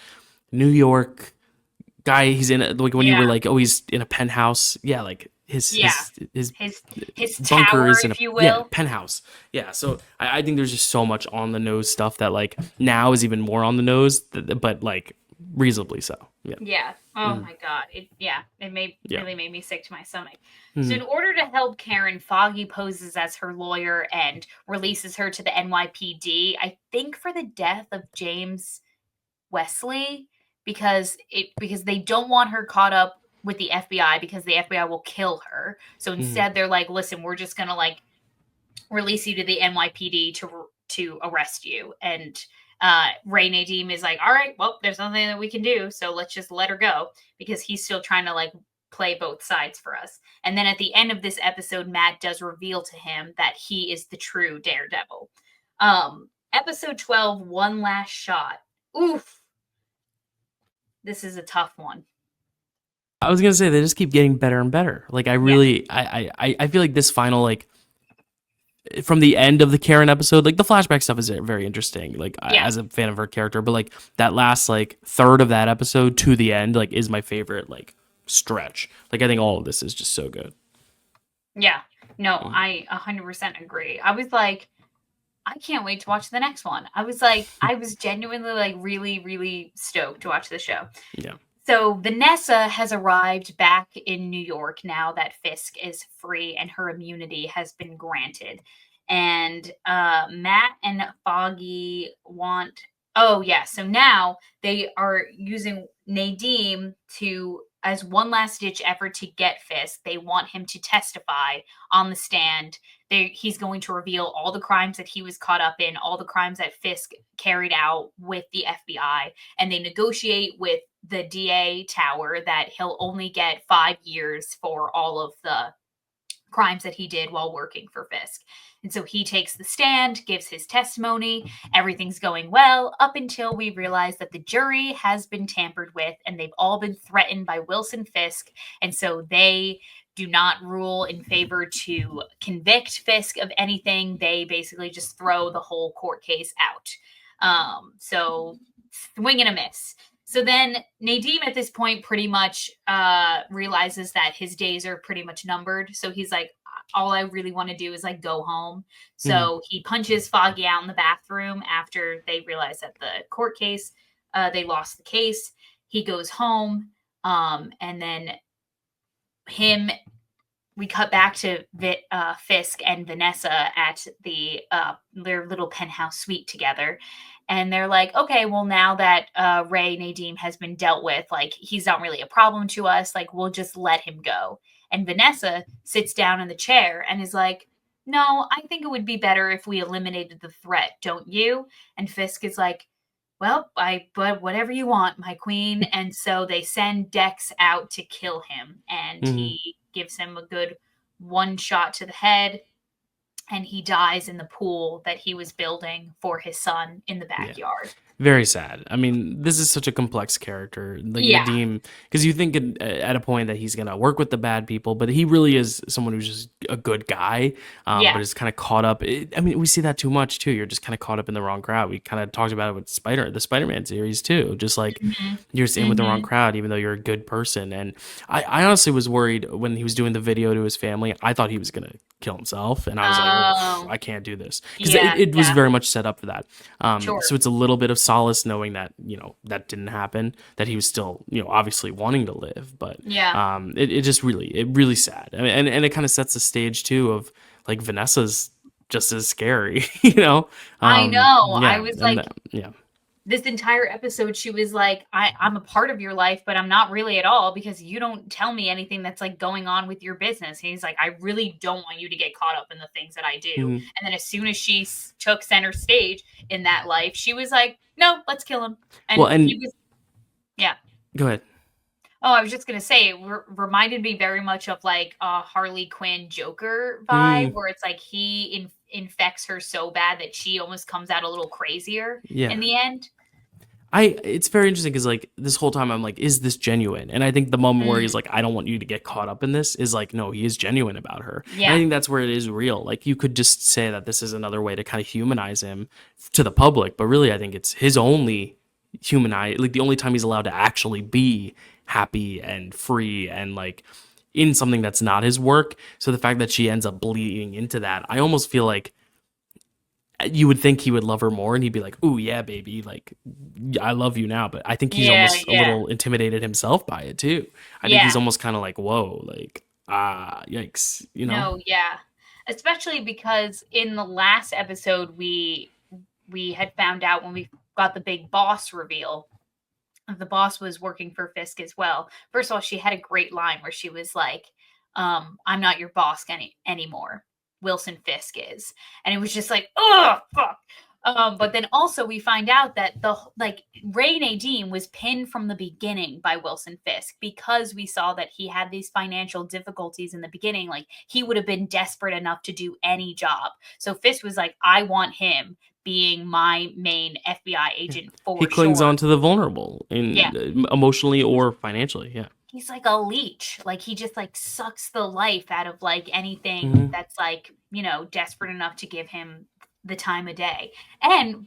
New York guy. He's in it, like when you Yeah. were like, oh, he's in a penthouse. Yeah, like Yeah. his His bunker tower, is in a, if you yeah, will. penthouse. Yeah, so I think there's just so much on the nose stuff that like now is even more on the nose, but like reasonably so. Yeah. Yeah. Oh Mhm. my god. It made Yeah. really made me sick to my stomach. So in Mhm. order to help Karen, Foggy poses as her lawyer and releases her to the NYPD, I think for the death of James Wesley, because they don't want her caught up with the FBI because the FBI will kill her. So Mhm. instead they're like, "Listen, we're just going to like release you to the NYPD to arrest you." And Ray Nadeem is like, "All right, well, there's nothing that we can do, so let's just let her go," because he's still trying to like play both sides for us. And then at the end of this episode, Matt does reveal to him that he is the true Daredevil. Episode 12, One Last Shot. Oof, this is a tough one. I was gonna say they just keep getting better and better. Like I Yeah, really, I feel like this final, like from the end of the Karen episode, like the flashback stuff is very interesting. Like yeah, as a fan of her character, but like that last like third of that episode to the end, like is my favorite like stretch. Like I think all of this is just so good. yeah. No, Mm. I 100% agree. I was like, I can't wait to watch the next one. I was like, I was genuinely like really, really stoked to watch the show. Yeah. So Vanessa has arrived back in New York now that Fisk is free and her immunity has been granted. And Matt and Foggy want. Oh yeah, so now they are using Nadeem to as one last ditch effort to get Fisk. They want him to testify on the stand. He's going to reveal all the crimes that he was caught up in, all the crimes that Fisk carried out with the FBI, and they negotiate with the DA Tower that he'll only get 5 years for all of the crimes that he did while working for Fisk. And so he takes the stand, gives his testimony. Everything's going well up until we realize that the jury has been tampered with and they've all been threatened by Wilson Fisk. And so they do not rule in favor to convict Fisk of anything. They basically just throw the whole court case out. So swing and a miss. So then Nadeem at this point pretty much realizes that his days are pretty much numbered. So he's like, all I really want to do is like go home. Mhm. So he punches Foggy out in the bathroom after they realize that the court case, they lost the case. He goes home. And then him we cut back to Fisk and Vanessa at their little penthouse suite together, and they're like, "Okay, well now that Ray Nadeem has been dealt with, like he's not really a problem to us. Like we'll just let him go." And Vanessa sits down in the chair and is like, "No, I think it would be better if we eliminated the threat, don't you?" And Fisk is like, "Well, but whatever you want, my queen." And so they send Dex out to kill him, and Mhm. he gives him a good one shot to the head, and he dies in the pool that he was building for his son in the Yeah. backyard. Very sad. I mean, this is such a complex character, like Yeah, Nadeem, because you think at a point that he's gonna work with the bad people, but he really is someone who's just a good guy, yeah, but is kind of caught up. I mean, we see that too much too. You're just kind of caught up in the wrong crowd. We kind of talked about it with the Spider-Man series too. Just like hmm you're just in with the wrong hmm crowd, even though you're a good person. And I honestly was worried when he was doing the video to his family. I thought he was gonna kill himself, and I was like, oh, Oh, I can't do this because yeah, it was yeah, very much set up for that. So sure, it's a little bit of solace knowing that that didn't happen, that he was still obviously wanting to live, but yeah. it just really sad. I mean, and it kind of sets the stage too of like Vanessa's just as scary, I know. I yeah, was and like, that, yeah. this entire episode, she was like, I'm a part of your life, but I'm not really at all because you don't tell me anything that's like going on with your business. And he's like, I really don't want you to get caught up in the things that I do. Mhm. And then as soon as she took center stage in that life, she was like, no, let's kill him. Well, And he and was, yeah. go ahead. Oh, I was just gonna say, it reminded me very much of like a Harley Quinn Joker vibe, Mm, where it's like he infects her so bad that she almost comes out a little crazier in yeah. the end. It's very interesting because like this whole time I'm like, is this genuine? And I think the moment where he's Mm, like, I don't want you to get caught up in this is like, no, he is genuine about her. And I yeah. think that's where it is real. Like you could just say that this is another way to kind of humanize him to the public, but really I think it's his only humanize, like the only time he's allowed to actually be happy and free and like in something that's not his work. So the fact that she ends up bleeding into that, I almost feel like you would think he would love her more and he'd be like, "Ooh, yeah, baby, like I love you now." But I think he's Yeah, almost a yeah. little intimidated himself by it too. I think Yeah. he's almost kind of like, "Whoa, like yikes," you know? No, yeah. Especially because in the last episode we had found out when we got the big boss reveal, the boss was working for Fisk as well. First of all, she had a great line where she was like, "I'm not your boss anymore. Wilson Fisk is," and it was just like, "Oh fuck." But then also we find out that the like Ray Nadeem was pinned from the beginning by Wilson Fisk because we saw that he had these financial difficulties in the beginning. Like he would have been desperate enough to do any job. So Fisk was like, "I want him being my main FBI agent He for clings sure." on to the vulnerable Yeah. in emotionally He's or financially. Yeah. he's like a leech. Like he just like sucks the life out of like anything Hmm. that's like, desperate enough to give him the time of day.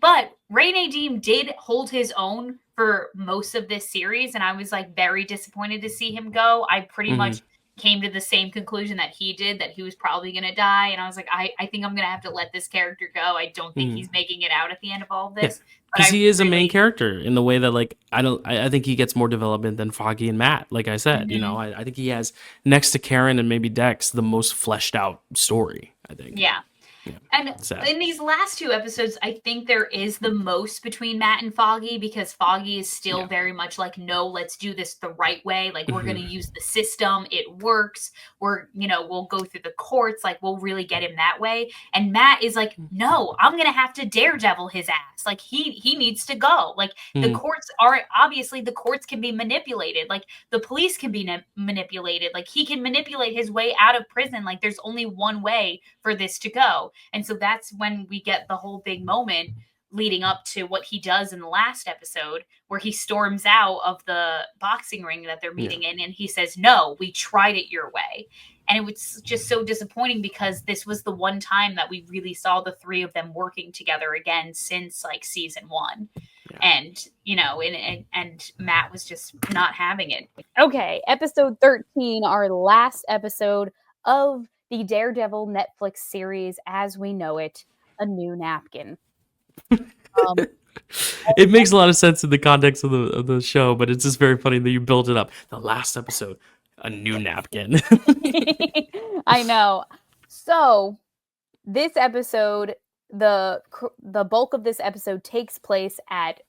But Ray Nadeem did hold his own for most of this series, and I was like very disappointed to see him go. I pretty Hmm. much came to the same conclusion that he did, that he was probably gonna die. And I was like, I think I'm gonna have to let this character go. I don't think Hmm. he's making it out at the end of all of Yeah. this. But Because I he is a main really character in the way that like I think he gets more development than Foggy and Matt. Like I said, Mhm. I think he has next to Karen and maybe Dex the most fleshed out story. I think. Yeah. Yeah. And Sad. in these last two episodes, I think there is the most between Matt and Foggy, because Foggy is still Yeah. very much like, no, let's do this the right way. Like, we're going Hmm. to use the system. It works. We'll go through the courts. Like, we'll really get him that way. And Matt is like, no, I'm going to have to Daredevil his ass. Like, he needs to go. Like, the Hmm. courts are obviously, the courts can be manipulated. Like, the police can be manipulated. Like, he can manipulate his way out of prison. Like, there's only one way for this to go. And so that's when we get the whole big moment leading up to what he does in the last episode, where he storms out of the boxing ring that they're Yeah. meeting in and he says, "No, we tried it your way." And it was just so disappointing because this was the one time that we really saw the three of them working together again since like season one. Yeah. And, and Matt was just not having it. Okay, episode 13, our last episode of the Daredevil Netflix series as we know it, A New Napkin. Um, It makes a lot of sense in the context of the show, but it's just very funny that you build it up. The last episode, a new napkin. I know. So, this episode, the bulk of this episode takes place at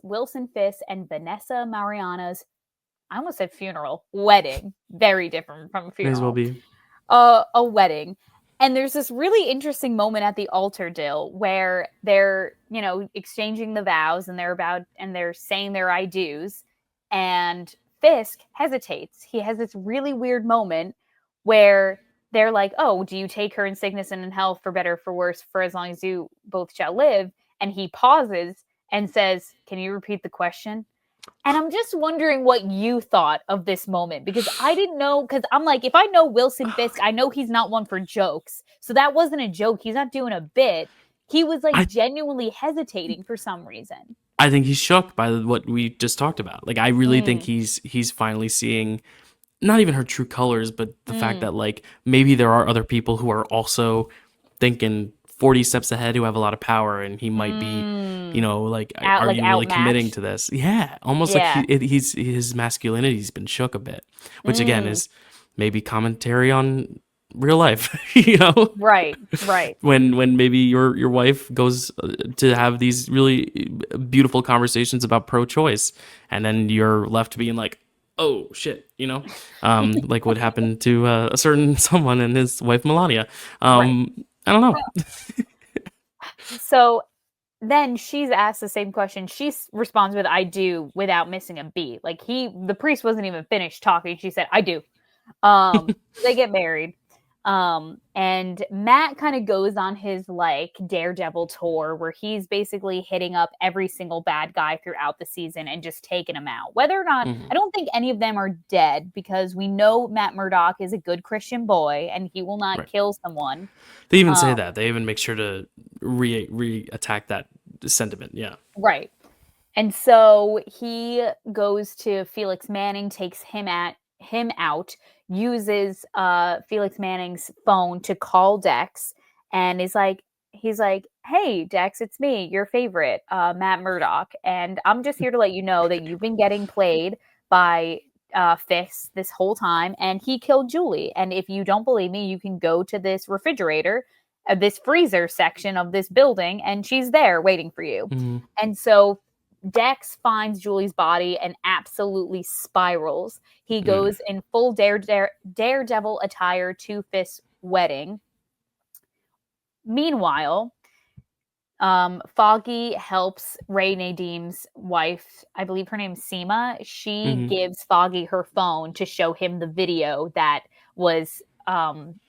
Wilson Fisk and Vanessa Mariana's, I almost said funeral, wedding. Very different from May as well funeral. be. A wedding. And there's this really interesting moment at the altar, Dill, where they're, exchanging the vows and they're saying their I do's. And Fisk hesitates. He has this really weird moment where they're like, "Oh, do you take her in sickness and in health, for better or for worse, for as long as you both shall live?" And he pauses and says, "Can you repeat the question?" And I'm just wondering what you thought of this moment, because I didn't know, because I'm like, if I know Wilson Fisk, I know he's not one for jokes. So that wasn't a joke. He's not doing a bit. He was like I genuinely hesitating for some reason. I think he's shook by what we just talked about. Like I really think Mm, he's finally seeing not even her true colors, but the fact mm, that like maybe there are other people who are also thinking 40 steps ahead who have a lot of power and he might be, mm. like Out are like you really committing outmatched. to this? Yeah, almost like Yeah. he's his masculinity's been shook a bit, which again Mm. is maybe commentary on real life, you know? Right. Right. When maybe your wife goes to have these really beautiful conversations about pro-choice and then you're left being like, oh shit, like what happened to a certain someone and his wife Melania. Right. I don't know. So then she's asked the same question. She responds with "I do" without missing a beat. Like the priest wasn't even finished talking. She said, "I do." They get married. And Matt kind of goes on his like Daredevil tour where he's basically hitting up every single bad guy throughout the season and just taking them out. Whether or not, Mhm. I don't think any of them are dead because we know Matt Murdock is a good Christian boy and he will not Right. kill someone. They even say Um, that. They even make sure to attack that sentiment. Yeah. right. And so he goes to Felix Manning, takes him out, uses Felix Manning's phone to call Dex, and he's like, "Hey, Dex, it's me, your favorite, Matt Murdock, and I'm just here to let you know that you've been getting played by Fisk this whole time, and he killed Julie. And if you don't believe me, you can go to this refrigerator, this freezer section of this building, and she's there waiting for you." Hmm. And so Dex finds Julie's body and absolutely spirals. He Mm. goes in full Daredevil attire to Fisk's wedding. Meanwhile, Foggy helps Ray Nadim's wife. I believe her name's Seema. She Hmm. gives Foggy her phone to show him the video that was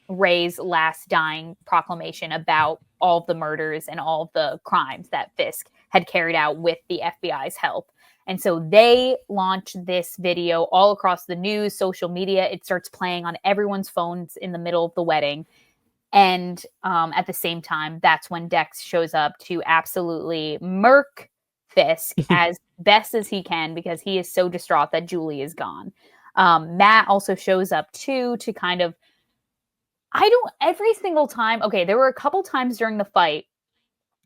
Ray's last dying proclamation about all the murders and all the crimes that Fisk had carried out with the FBI's help. And so they launch this video all across the news, social media. It starts playing on everyone's phones in the middle of the wedding. And at the same time, that's when Dex shows up to absolutely murk Fisk as best as he can because he is so distraught that Julie is gone. Matt also shows up too to kind of, I don't, every single time, okay, there were a couple times during the fight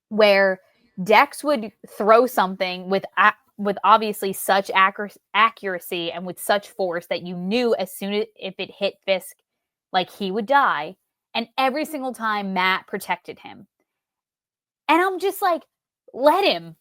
where Dex would throw something with obviously such accuracy and with such force that you knew as soon as if it hit Fisk, like he would die. And every single time Matt protected him. And I'm just like, let him.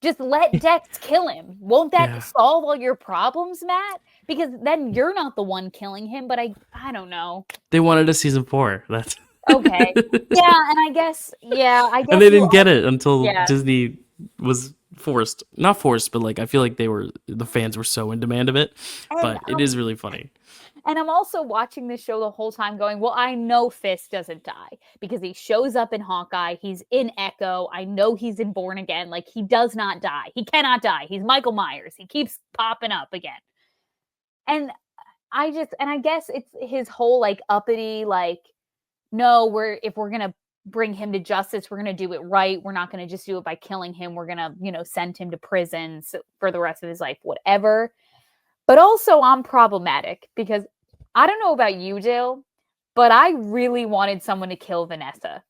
Just let Dex kill him. Won't that Yeah. solve all your problems, Matt? Because then you're not the one killing him, but I don't know. They wanted a season 4. That's Okay. Yeah, and I and guess they you didn't are, get it until yeah. Disney was forced. Not forced, but like I feel like the fans were so in demand of it. And But it is really funny. I'm also watching this show the whole time going, well, I know Fisk doesn't die because he shows up in Hawkeye. He's in Echo. I know he's in Born Again. Like, he does not die. He cannot die. He's Michael Myers. He keeps popping up again. And I guess it's his whole like uppity, like, no, if we're going to bring him to justice, we're going to do it right. We're not going to just do it by killing him. We're going to, send him to prison for the rest of his life, whatever. But also, I'm problematic because I don't know about you, Jill, but I really wanted someone to kill Vanessa.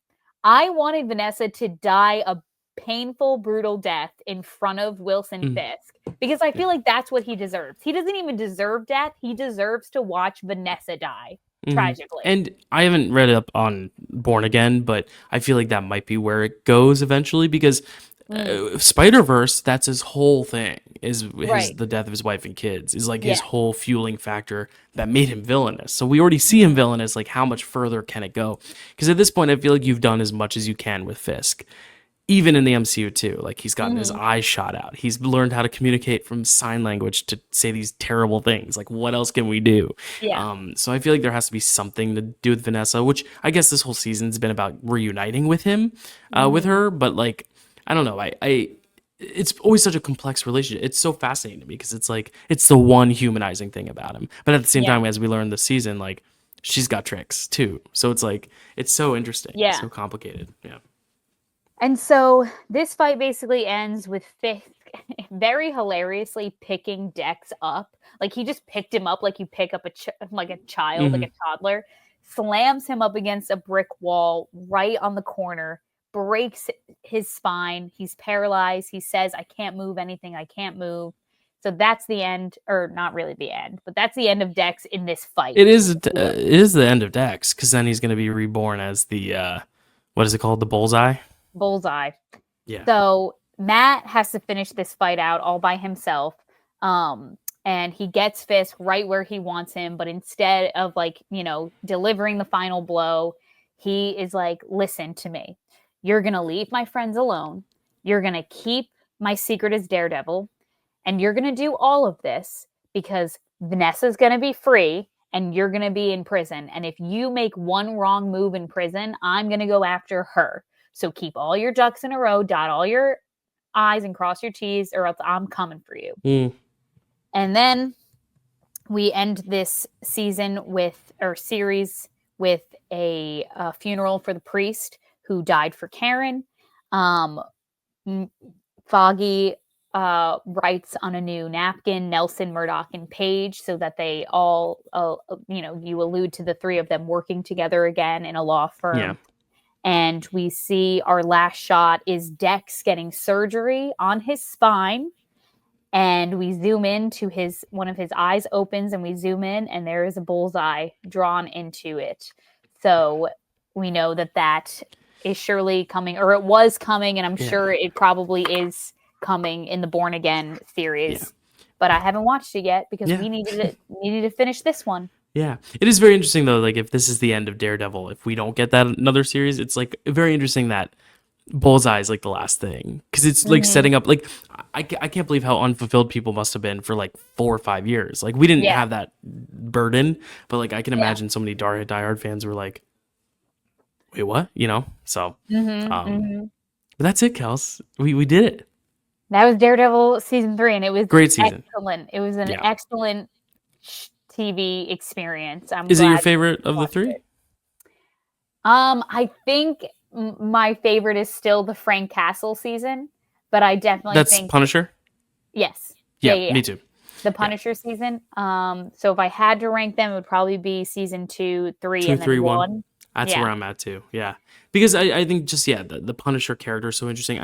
I wanted Vanessa to die a painful, brutal death in front of Wilson Mm. Fisk because I Yeah. feel like that's what he deserves. He doesn't even deserve death. He deserves to watch Vanessa die Mhm. tragically. And I haven't read up on Born Again, but I feel like that might be where it goes eventually because Mm, Spider Verse, that's his whole thing. Is right. the death of his wife and kids is like his Yeah. whole fueling factor that made him villainous. So we already see him villainous. Like how much further can it go? Because at this point, I feel like you've done as much as you can with Fisk. Even in the MCU too, like he's gotten his Mm-hmm. eyes shot out. He's learned how to communicate from sign language to say these terrible things. Like, what else can we do? Yeah. So I feel like there has to be something to do with Vanessa, which I guess this whole season's been about reuniting with him, with Mm-hmm. her. But like, I don't know. It's always such a complex relationship. It's so fascinating to me because it's like it's the one humanizing thing about him. But at the same Yeah. time, as we learn this season, like she's got tricks too. So it's like it's so interesting, Yeah. so complicated. Yeah. And so this fight basically ends with Fisk very hilariously picking Dex up. Like he just picked him up like you pick up like a child, like Hmm. a toddler, slams him up against a brick wall right on the corner, breaks his spine. He's paralyzed. He says, "I can't move anything. I can't move." So that's the end, or not really the end, but that's the end of Dex in this fight. It is the end of Dex because then he's going to be reborn as the what is it called, the Bullseye? Bullseye. Yeah. So Matt has to finish this fight out all by himself. And he gets Fisk right where he wants him, but instead of like, delivering the final blow, he is like, "Listen to me. You're gonna leave my friends alone. You're going to keep my secret as Daredevil, and you're going to do all of this because Vanessa's going to be free and you're going to be in prison. And if you make one wrong move in prison, I'm going to go after her. So keep all your ducks in a row, dot all your I's and cross your T's, or else I'm coming for you. Mm. And then we end this season series with a funeral for the priest who died for Karen. Foggy writes on a new napkin Nelson, Murdoch, and Paige, so that they all, you allude to the three of them working together again in a law firm. Yeah. And we see our last shot is Dex getting surgery on his spine. And we zoom in to one of his eyes opens, and we zoom in, and there is a bullseye drawn into it. So we know that is surely coming, or it was coming, and I'm sure it probably is coming in the Born Again series. Yeah. But I haven't watched it yet because we needed to finish this one. Yeah, it is very interesting though. Like, if this is the end of Daredevil, if we don't get that another series, it's like very interesting that Bullseye is like the last thing, because it's like setting up, like, I can't believe how unfulfilled people must have been for like 4 or 5 years. Like, we didn't have that burden, but like I can imagine so many diehard fans were like, wait, what? So but that's it, Kels. We did it. That was Daredevil season 3, and it was great season. Excellent. It was an excellent TV experience. Is it your favorite of the 3? I think my favorite is still the Frank Castle season, but I definitely think Punisher. Yes. Yeah, me too. The Punisher season. So if I had to rank them, it would probably be season 2, 3, and then 1. That's where I'm at too. Yeah, because I think just the Punisher character is so interesting.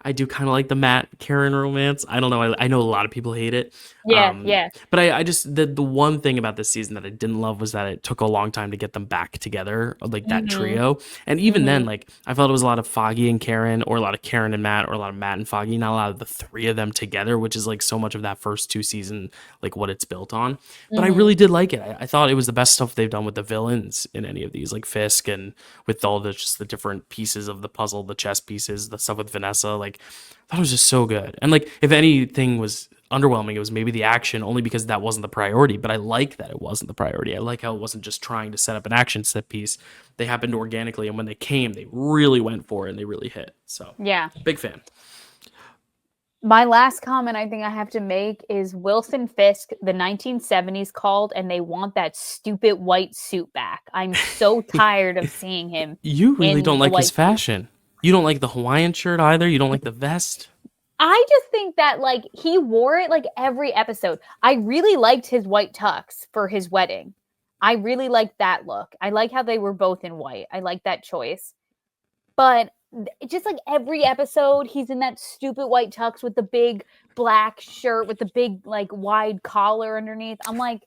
I do kind of like the Matt Karen romance. I don't know. I know a lot of people hate it. Yeah. But I just, the one thing about this season that I didn't love was that it took a long time to get them back together, like that trio. And even then, like, I felt it was a lot of Foggy and Karen, or a lot of Karen and Matt, or a lot of Matt and Foggy, not a lot of the 3 of them together, which is like so much of that first 2 season, like what it's built on. But I really did like it. I thought it was the best stuff they've done with the villains in any of these, like Fisk, and with all the different pieces of the puzzle, the chess pieces, the stuff with Vanessa. Like, I thought it was just so good. And like, if anything was underwhelming, it was maybe the action, only because that wasn't the priority. But I like that it wasn't the priority. I like how it wasn't just trying to set up an action set piece. They happened organically, and when they came, they really went for it, and they really hit. So yeah, big fan. My last comment I think I have to make is Wilson Fisk, the 1970s called, and they want that stupid white suit back. I'm so tired of seeing him. You really don't like his fashion. You don't like the Hawaiian shirt either? You don't like the vest? I just think that, like, he wore it, like, every episode. I really liked his white tux for his wedding. I really liked that look. I like how they were both in white. I like that choice. But just, like, every episode, he's in that stupid white tux with the big black shirt with the big, like, wide collar underneath. I'm like,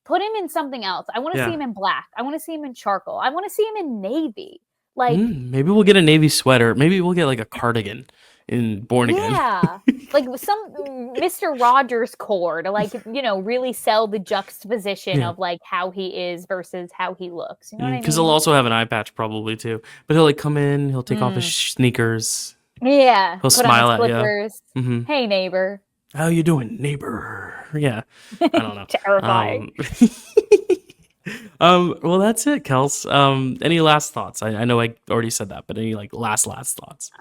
put him in something else. I want to see him in black. I want to see him in charcoal. I want to see him in navy. Like, maybe we'll get a navy sweater. Maybe we'll get like a cardigan in Born Again. Yeah, like some Mr. Rogers core to, like, really sell the juxtaposition of like how he is versus how he looks. You know what I mean? Because he'll also have an eye patch probably too. But he'll like come in, he'll take off his sneakers. Yeah, he'll smile at you. Mm-hmm. Hey neighbor, how you doing, neighbor? Yeah, I don't know. Terrifying. Well, that's it, Kels. Any last thoughts? I know I already said that, but any like last thoughts?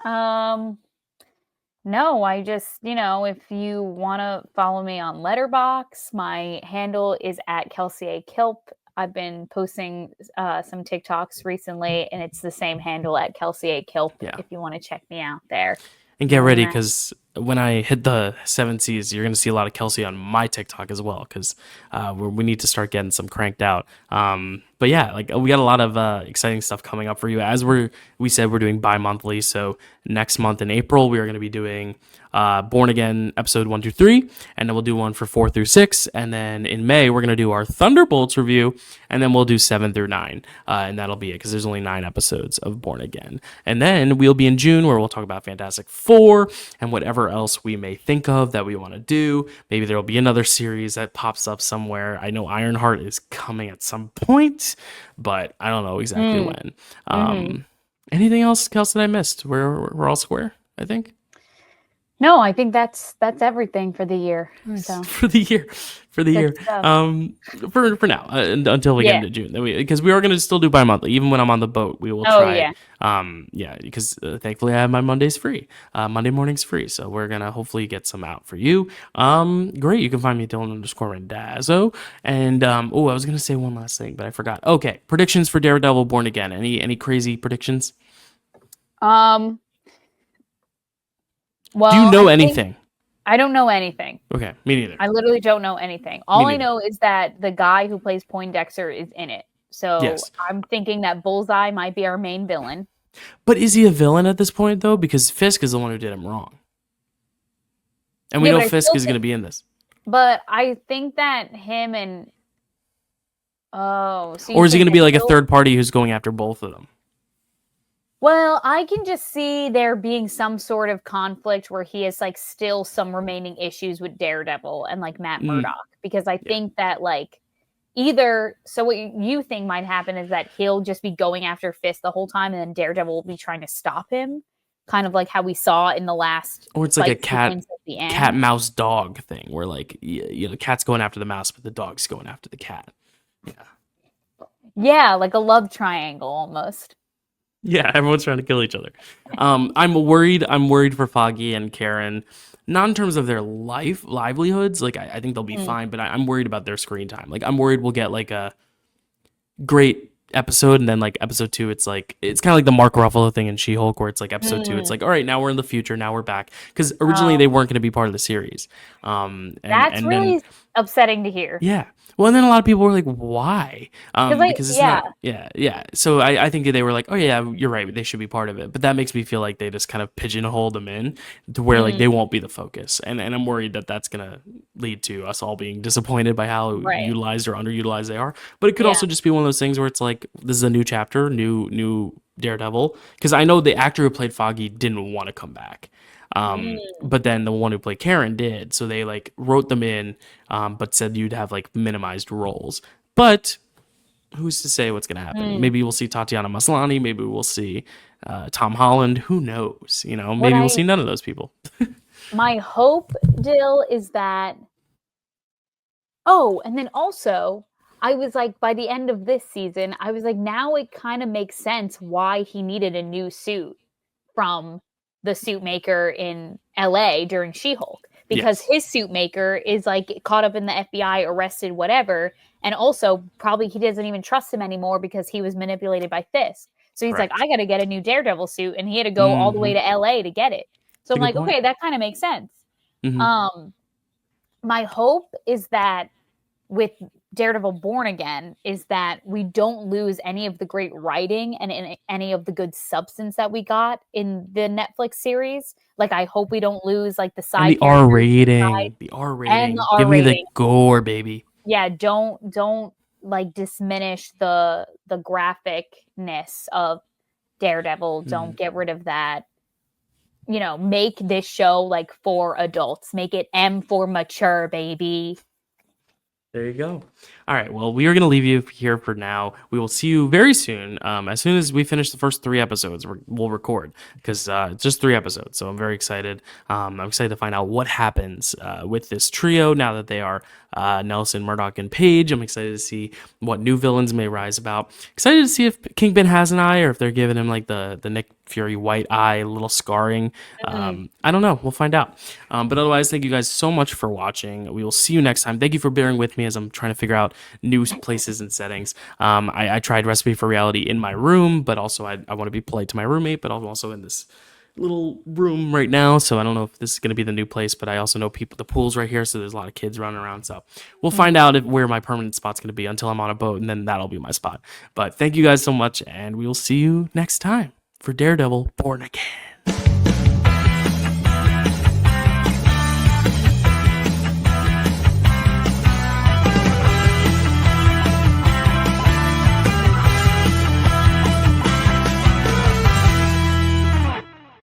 No, I just, if you want to follow me on Letterboxd, my handle is at Kelsey A. Kilp. I've been posting some TikToks recently, and it's the same handle at Kelsey A. Kilp if you want to check me out there. And get ready, because when I hit the 7 Cs, you're going to see a lot of Kelsey on my TikTok as well, because we need to start getting some cranked out. But yeah, like, we got a lot of exciting stuff coming up for you. As we said, we're doing bi-monthly. So next month in April, we are going to be doing Born Again episode 1 through 3, and then we'll do one for 4 through 6. And then in May, we're going to do our Thunderbolts review, and then we'll do 7 through 9. And that'll be it, because there's only 9 episodes of Born Again. And then we'll be in June, where we'll talk about Fantastic Four and whatever else we may think of that we want to do. Maybe there'll be another series that pops up somewhere. I know Ironheart is coming at some point, but I don't know exactly when. Anything else, Kelsey, that I missed? We're all square? I think. No, I think that's everything for the year. So For the year, for the good year. stuff. For now, until we get Yeah. into June, because we are going to still do bi-monthly. Even when I'm on the boat, we will Oh try. yeah. Yeah, because thankfully I have my Mondays free. Monday mornings free, so we're gonna hopefully get some out for you. Great. You can find me Dylan_Randazzo. And oh, I was gonna say one last thing, but I forgot. Okay, predictions for Daredevil: Born Again. Any crazy predictions? Um. Do you Well, know I think anything? I don't know anything. Okay, me neither. I literally don't know anything. Me All I neither. know is that the guy who plays Poindexter is in it. So Yes. I'm thinking that Bullseye might be our main villain. But is he a villain at this point though? Because Fisk is the one who did him wrong, and we Yeah, know but I Fisk still is going think, to be in this. but I think that him and oh, so you Or is he think going to that be like a he'll third party who's going after both of them? well, I can just see there being some sort of conflict where he has like still some remaining issues with Daredevil and like Matt Mm, Murdock because I yeah. think that like either so what you think might happen is that he'll just be going after Fist the whole time and then Daredevil will be trying to stop him, kind of like how we saw in the last Or it's like a fight sequence at the cat end. mouse dog thing where like the cat's going after the mouse, but the dog's going after the cat. Yeah. Yeah, like a love triangle almost. Yeah, everyone's trying to kill each other. I'm worried. I'm worried for Foggy and Karen, not in terms of their livelihoods. Like I think they'll be Mm. fine, but I'm worried about their screen time. Like I'm worried we'll get like a great episode, and then like episode two, it's like it's kind of like the Mark Ruffalo thing in She-Hulk, where it's like episode two, it's Mm. like all right, now we're in the future, now we're back, because originally they Oh, weren't going to be part of the series. that's And then really upsetting to hear. yeah. Well, and then a lot of people were like, "Why?" Because I Because it's yeah. not. Yeah, yeah. So I think they were like, "Oh yeah, you're right. They should be part of it." But that makes me feel like they just kind of pigeonholed them in to where like Mm, they won't be the focus, and I'm worried that that's gonna lead to us all being disappointed by how right. utilized or underutilized they are. But it could Yeah. also just be one of those things where it's like this is a new chapter, new Daredevil. Because I know the actor who played Foggy didn't want to come back. Mm, But then the one who played Karen did. So they like wrote them in, but said you'd have like minimized roles. But who's to say what's going to happen? mm. Maybe we'll see Tatiana Maslany. Maybe we'll see Tom Holland. Who knows? You know, What maybe we'll I see none of those people. my hope, Dill, is that oh, and then also I was like by the end of this season, I was like now it kind of makes sense why he needed a new suit from the suit maker in LA during She-Hulk because Yes, his suit maker is like caught up in the FBI, arrested, whatever, and also probably he doesn't even trust him anymore because he was manipulated by Fisk. So he's like, correct. I got to get a new Daredevil suit, and he had to go all the way Mm-hmm. to LA to get it. So It's a I'm good like, point. okay, that kind of makes sense. Mm-hmm. Um, my hope is that with Daredevil Born Again is that we don't lose any of the great writing and any of the good substance that we got in the Netflix series. Like I hope we don't lose like the And side characters side The R and the rating. R Give me the rating. gore, baby. Yeah, don't like diminish the graphicness of Daredevil. Mm-hmm. Don't get rid of that. You know, make this show like for adults. Make it M for mature, baby. There you go. All right. Well, we are going to leave you here for now. We will see you very soon. As soon as we finish the first three episodes, we'll record because it's just three episodes. So I'm very excited. I'm excited to find out what happens with this trio now that they are Nelson, Murdoch, and Page. I'm excited to see what new villains may rise about. Excited to see if Kingpin has an eye or if they're giving him like the Nick Fury white eye, little scarring. Mm. I don't know. We'll find out. But otherwise, thank you guys so much for watching. We will see you next time. Thank you for bearing with me as I'm trying to figure out new places and settings. I tried Recipe for Reality in my room, but also I want to be polite to my roommate, but I'm also in this little room right now, so I don't know if this is going to be the new place, but I also know people, the pool's right here, so there's a lot of kids running around, so we'll find out where my permanent spot's going to be until I'm on a boat, and then that'll be my spot. But thank you guys so much, and we will see you next time for Daredevil Born Again.